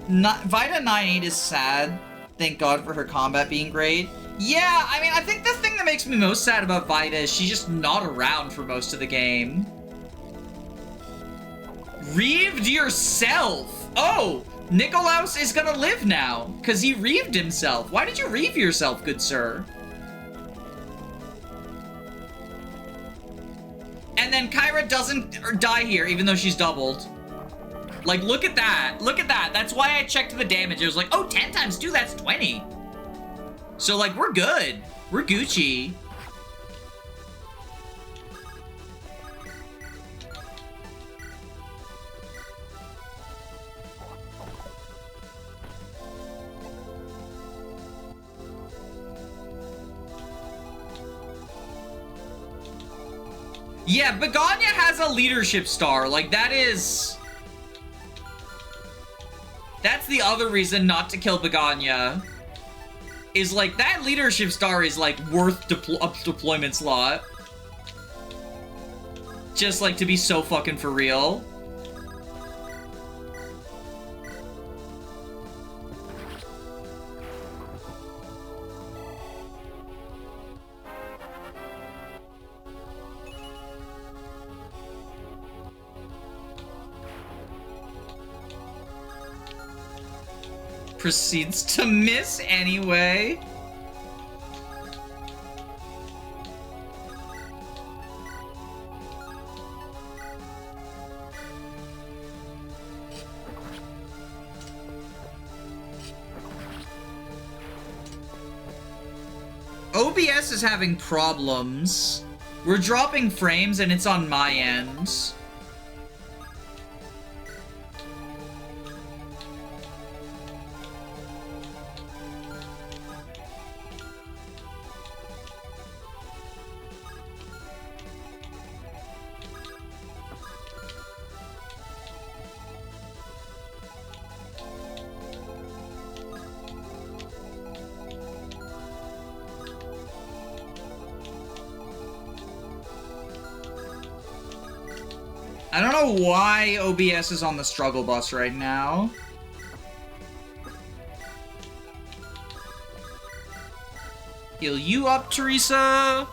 Vita 9-8 is sad. Thank God for her combat being great. Yeah, I mean, I think the thing that makes me most sad about Vita is she's just not around for most of the game. Reaved yourself! Oh! Nikolaus is gonna live now, because he reaved himself. Why did you reave yourself, good sir? And then Kyra doesn't die here, even though she's doubled. Like, look at that. Look at that. That's why I checked the damage. It was like, oh, 10 times 2, that's 20. So, like, we're good. We're Gucci. Yeah, Begonia has a leadership star. Like, that is... That's the other reason not to kill Begonia. Is, like, that leadership star is, like, worth deployment slot. Just, like, to be so fucking for real. Proceeds to miss anyway. OBS is having problems. We're dropping frames and it's on my end. I don't know why OBS is on the struggle bus right now. Heal you up, Teresa.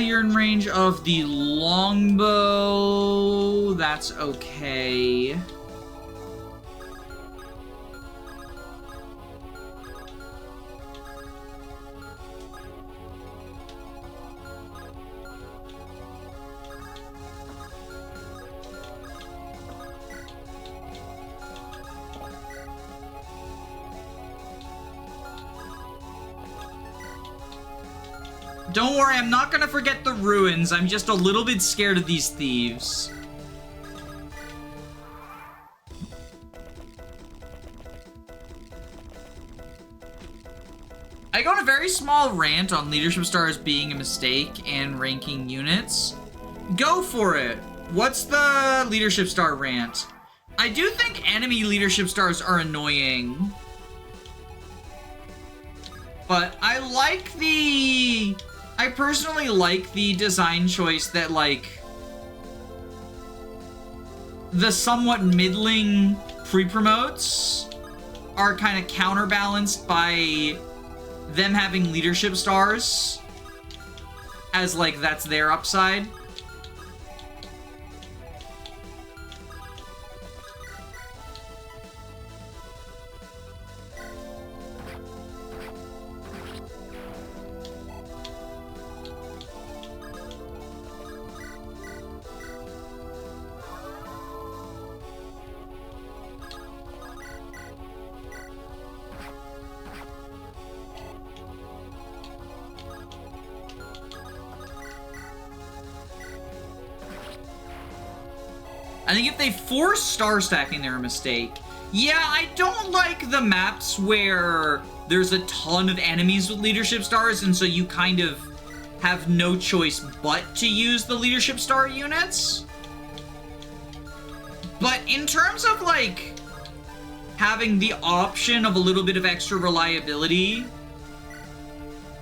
You're in range of the longbow. That's okay. Don't worry, I'm not gonna forget the ruins. I'm just a little bit scared of these thieves. I go on a very small rant on leadership stars being a mistake and ranking units. Go for it. What's the leadership star rant? I do think enemy leadership stars are annoying. But I personally like the design choice that, like, the somewhat middling pre-promotes are kind of counterbalanced by them having leadership stars as, like, that's their upside. I think if they force star stacking, they're a mistake. Yeah, I don't like the maps where there's a ton of enemies with leadership stars, and so you kind of have no choice but to use the leadership star units. But in terms of, like, having the option of a little bit of extra reliability,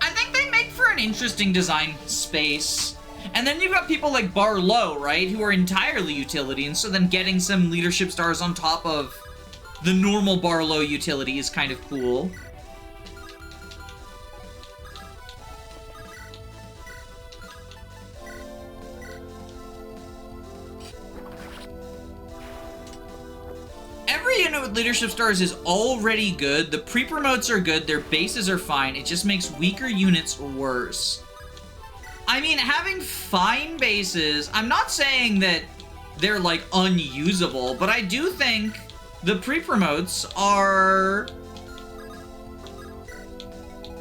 I think they make for an interesting design space. And then you've got people like Barlow, right, who are entirely utility, and so then getting some leadership stars on top of the normal Barlow utility is kind of cool. Every unit with leadership stars is already good. The pre-promotes are good, their bases are fine, it just makes weaker units worse. I mean, having fine bases, I'm not saying that they're, like, unusable, but I do think the pre-promotes are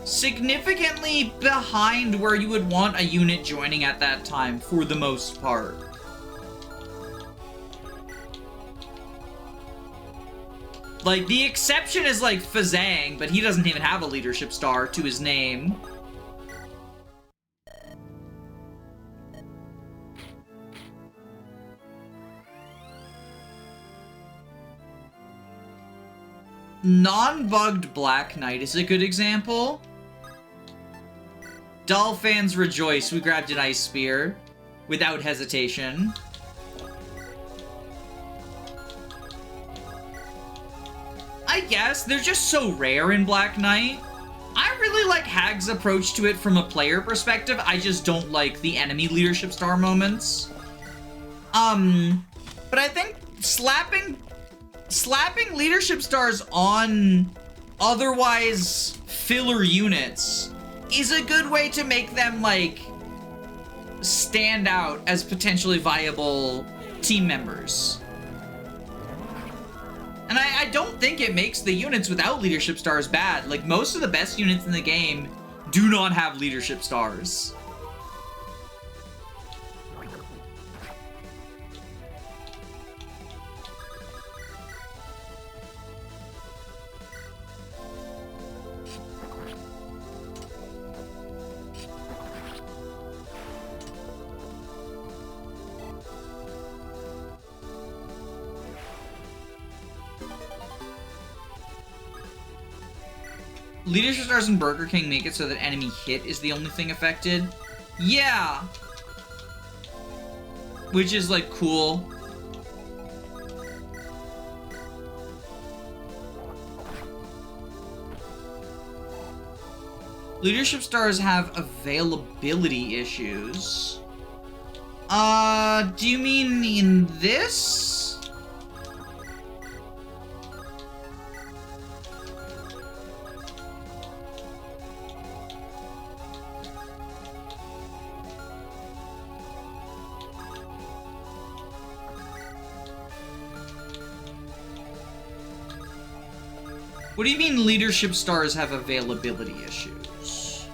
significantly behind where you would want a unit joining at that time, for the most part. Like, the exception is, like, Fazang, but he doesn't even have a leadership star to his name. Non-bugged Black Knight is a good example. Doll fans rejoice, we grabbed an Ice Spear without hesitation. I guess, they're just so rare in Black Knight. I really like Hag's approach to it from a player perspective, I just don't like the enemy leadership star moments. But I think slapping leadership stars on otherwise filler units is a good way to make them, like, stand out as potentially viable team members. And I don't think it makes the units without leadership stars bad. Like, most of the best units in the game do not have leadership stars. Leadership stars in Burger King make it so that enemy hit is the only thing affected. Yeah! Which is, like, cool. Leadership stars have availability issues. Do you mean in this? What do you mean leadership stars have availability issues?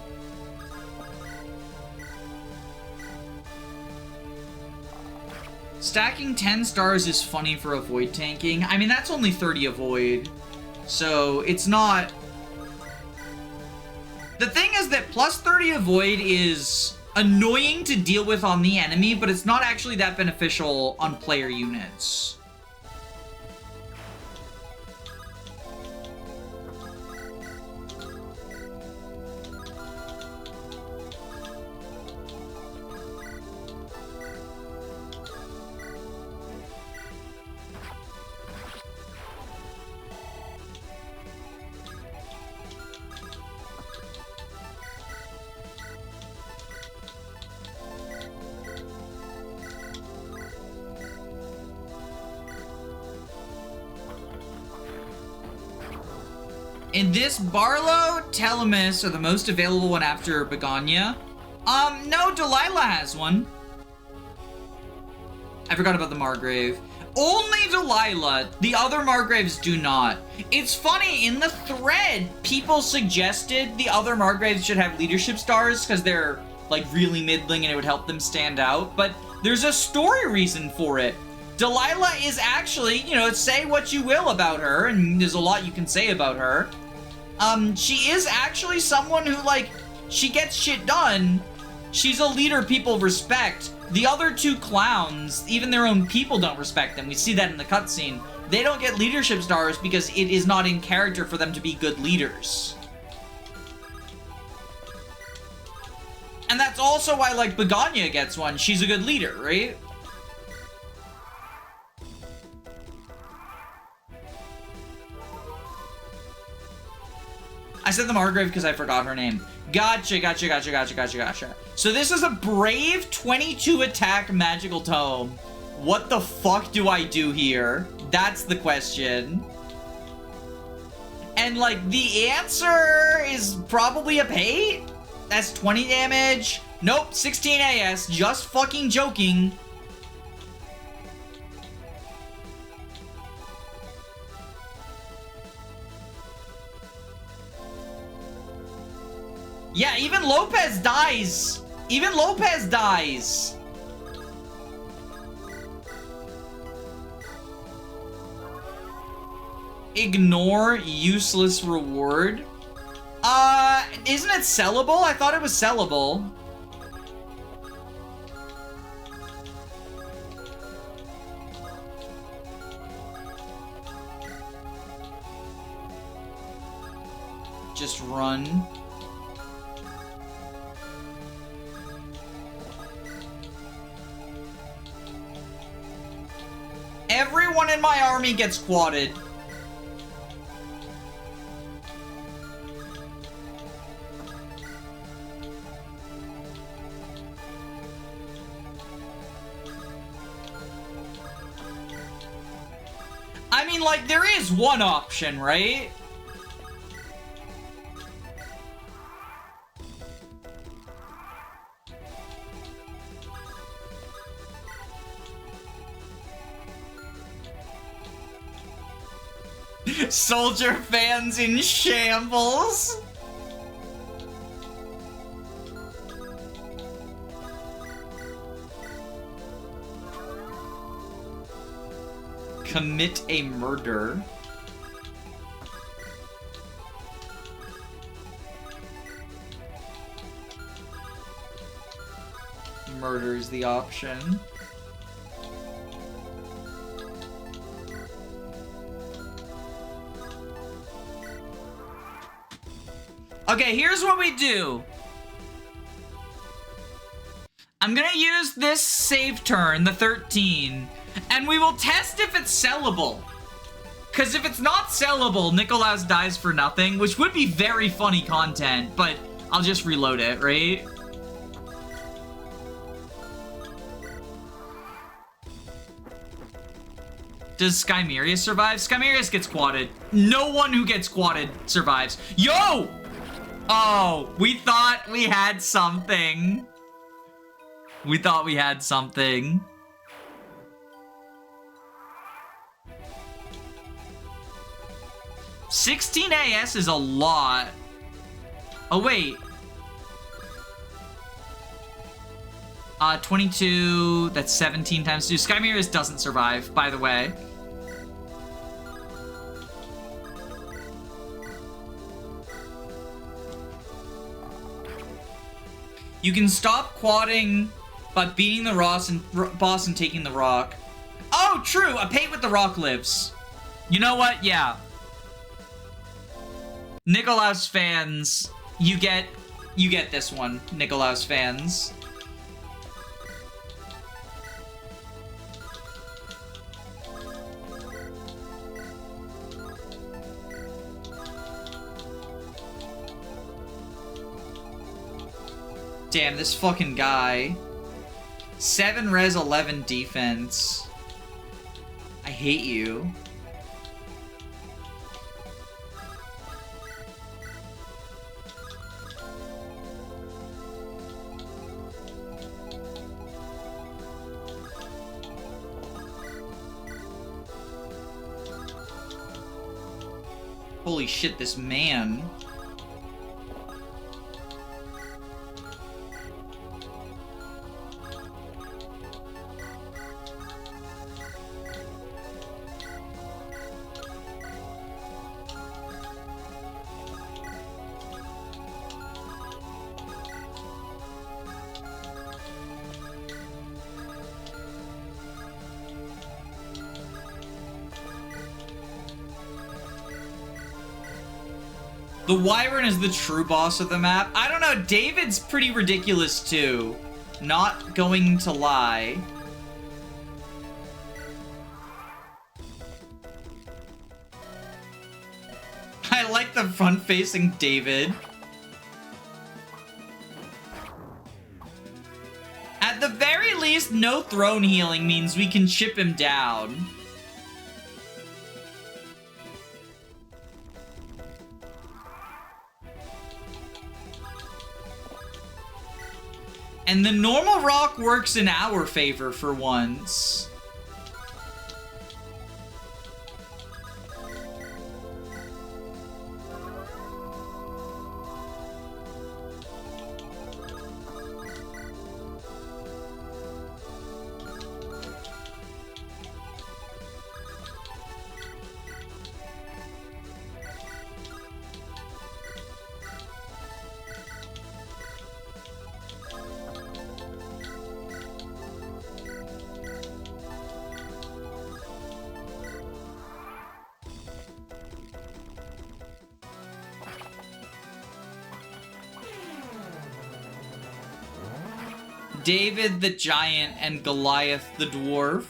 Stacking 10 stars is funny for avoid tanking. I mean, that's only 30 avoid, so it's not... The thing is that plus 30 avoid is annoying to deal with on the enemy, but it's not actually that beneficial on player units. In this, Barlow, Telemus are the most available one after Begonia. No, Delilah has one. I forgot about the Margrave. Only Delilah. The other Margraves do not. It's funny, in the thread, people suggested the other Margraves should have leadership stars because they're, like, really middling and it would help them stand out. But there's a story reason for it. Delilah is actually, you know, say what you will about her, and there's a lot you can say about her. She is actually someone who, like, she gets shit done. She's a leader people respect. The other two clowns, even their own people don't respect them. We see that in the cutscene. They don't get leadership stars because it is not in character for them to be good leaders. And that's also why, like, Begonia gets one. She's a good leader, right? I said the Margrave because I forgot her name. Gotcha. So this is a Brave 22 attack magical tome. What the fuck do I do here? That's the question. And, like, the answer is probably a pay? That's 20 damage. Nope, 16 AS. Just fucking joking. Yeah, even Lopez dies. Even Lopez dies. Ignore useless reward. Isn't it sellable? I thought it was sellable. Just run. Everyone in my army gets quadded. I mean, like, there is one option, right? Soldier fans in shambles. Commit a murder. Murder is the option. Okay, here's what we do. I'm gonna use this save turn, the 13, and we will test if it's sellable. Because if it's not sellable, Nikolaus dies for nothing, which would be very funny content, but I'll just reload it, right? Does Skymerius survive? Skymerius gets quadded. No one who gets quadded survives. Yo! Oh, we thought we had something. We thought we had something. $16 AS is a lot. Oh, wait. 22, that's 17 times 2. Skymerius doesn't survive, by the way. You can stop quadding by beating the boss and taking the rock. Oh, true! A pate with the rock lives. You know what? Yeah. Nikolaus fans, you get this one, Nikolaus fans. Damn, this fucking guy. 7 res, 11 defense. I hate you. Holy shit, this man. The Wyvern is the true boss of the map. I don't know, David's pretty ridiculous too. Not going to lie. I like the front-facing David. At the very least, no throne healing means we can chip him down. And the normal rock works in our favor for once. David the giant and Goliath the dwarf.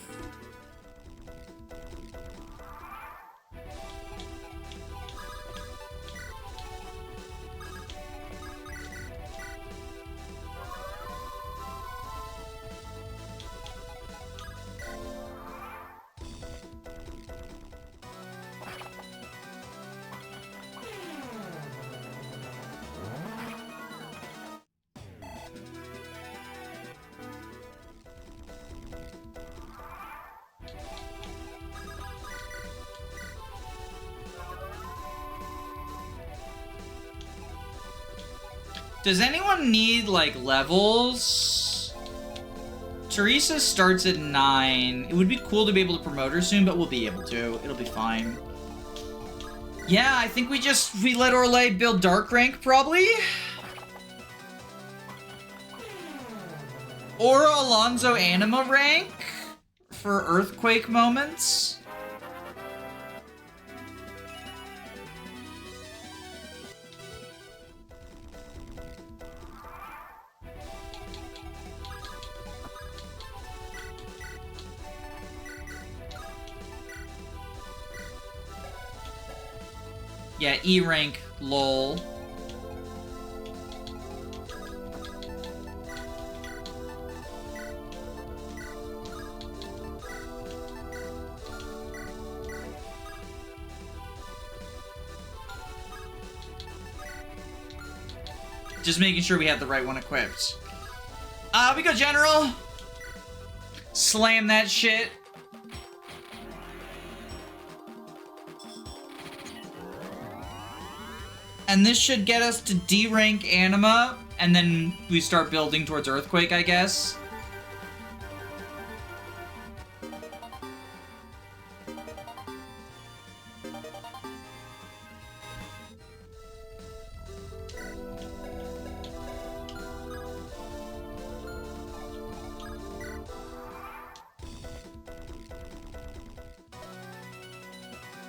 Does anyone need, like, levels? Teresa starts at 9. It would be cool to be able to promote her soon, but we'll be able to. It'll be fine. Yeah, I think we let Orlais build Dark Rank, probably? Or Alonso Anima Rank for Earthquake moments. Yeah, E rank, lol. Just making sure we have the right one equipped. We go general. Slam that shit. And this should get us to D rank Anima, and then we start building towards Earthquake, I guess.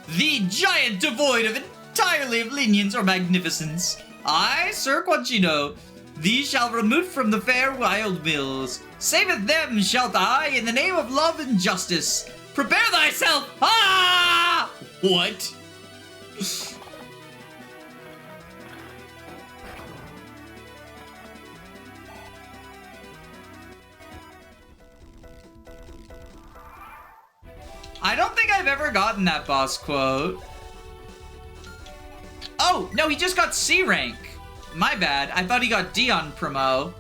The giant devoid of entirely of lenience or magnificence. I, Sir Quancino, thee shall remove from the fair wild mills. Saveth them shalt I, in the name of love and justice. Prepare thyself! Ah! What? I don't think I've ever gotten that boss quote. Oh, no, he just got C rank. My bad. I thought he got D on promo.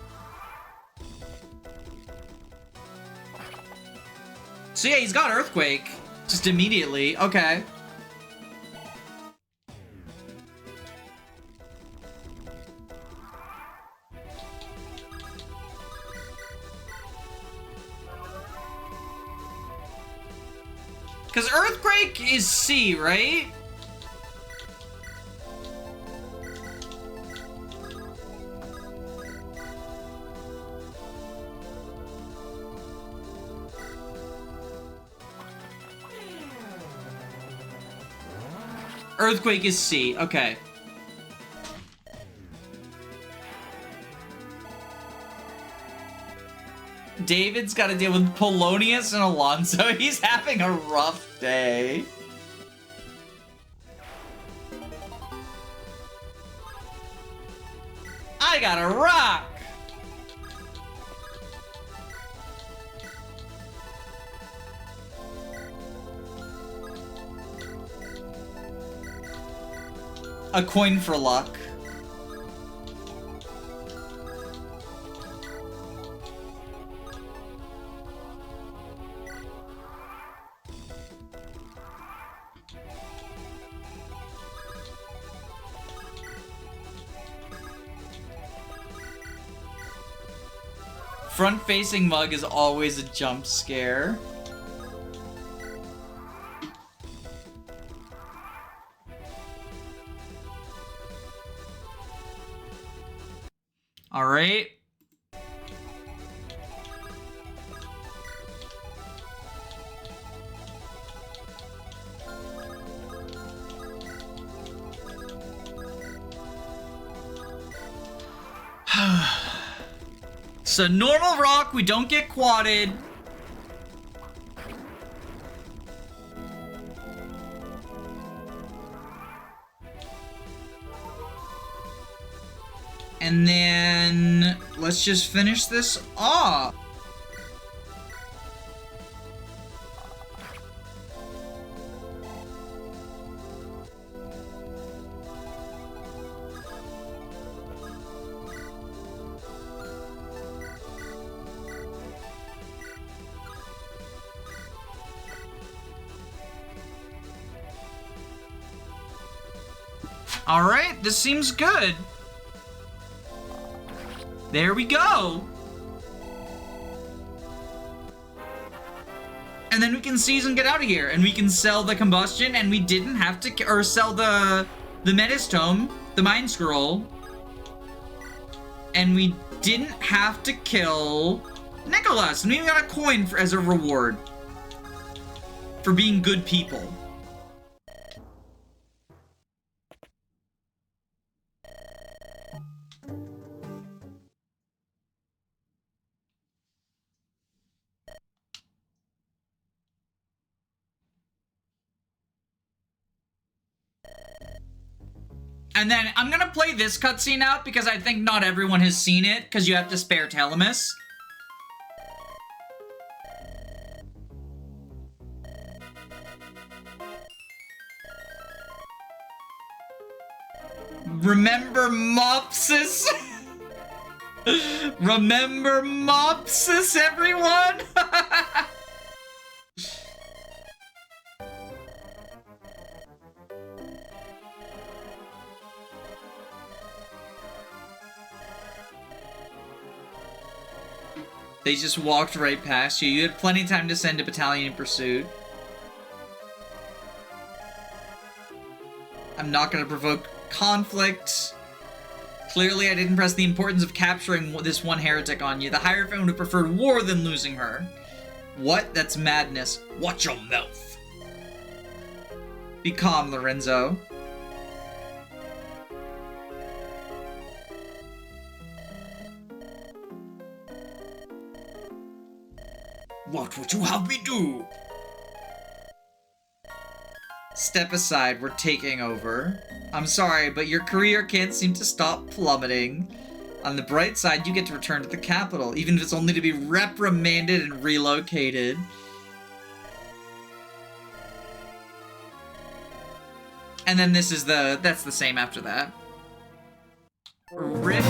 So yeah, he's got Earthquake. Just immediately. Okay. Because Earthquake is C, right? Earthquake is C. Okay. David's got to deal with Polonius and Alonso. He's having a rough day. I got a rock! A coin for luck. Front-facing mug is always a jump scare. All right. So normal rock, we don't get quadded. And then let's just finish this off. All right, this seems good. There we go. And then we can seize and get out of here, and we can sell the combustion, and we didn't have to, or sell the Metis Tome, the Mind Scroll, and we didn't have to kill Nicholas, and we even got a coin as a reward for being good people. And then I'm gonna play this cutscene out because I think not everyone has seen it, because you have to spare Telemus. Remember Mopsis? Remember Mopsis, everyone? They just walked right past you. You had plenty of time to send a battalion in pursuit. I'm not going to provoke conflict. Clearly, I didn't press the importance of capturing this one heretic on you. The Hierophant would have preferred war than losing her. What? That's madness. Watch your mouth. Be calm, Lorenzo. What would you have me do? Step aside, we're taking over. I'm sorry, but your career can't seem to stop plummeting. On the bright side, you get to return to the capital, even if it's only to be reprimanded and relocated. And then this is that's the same after that. Rip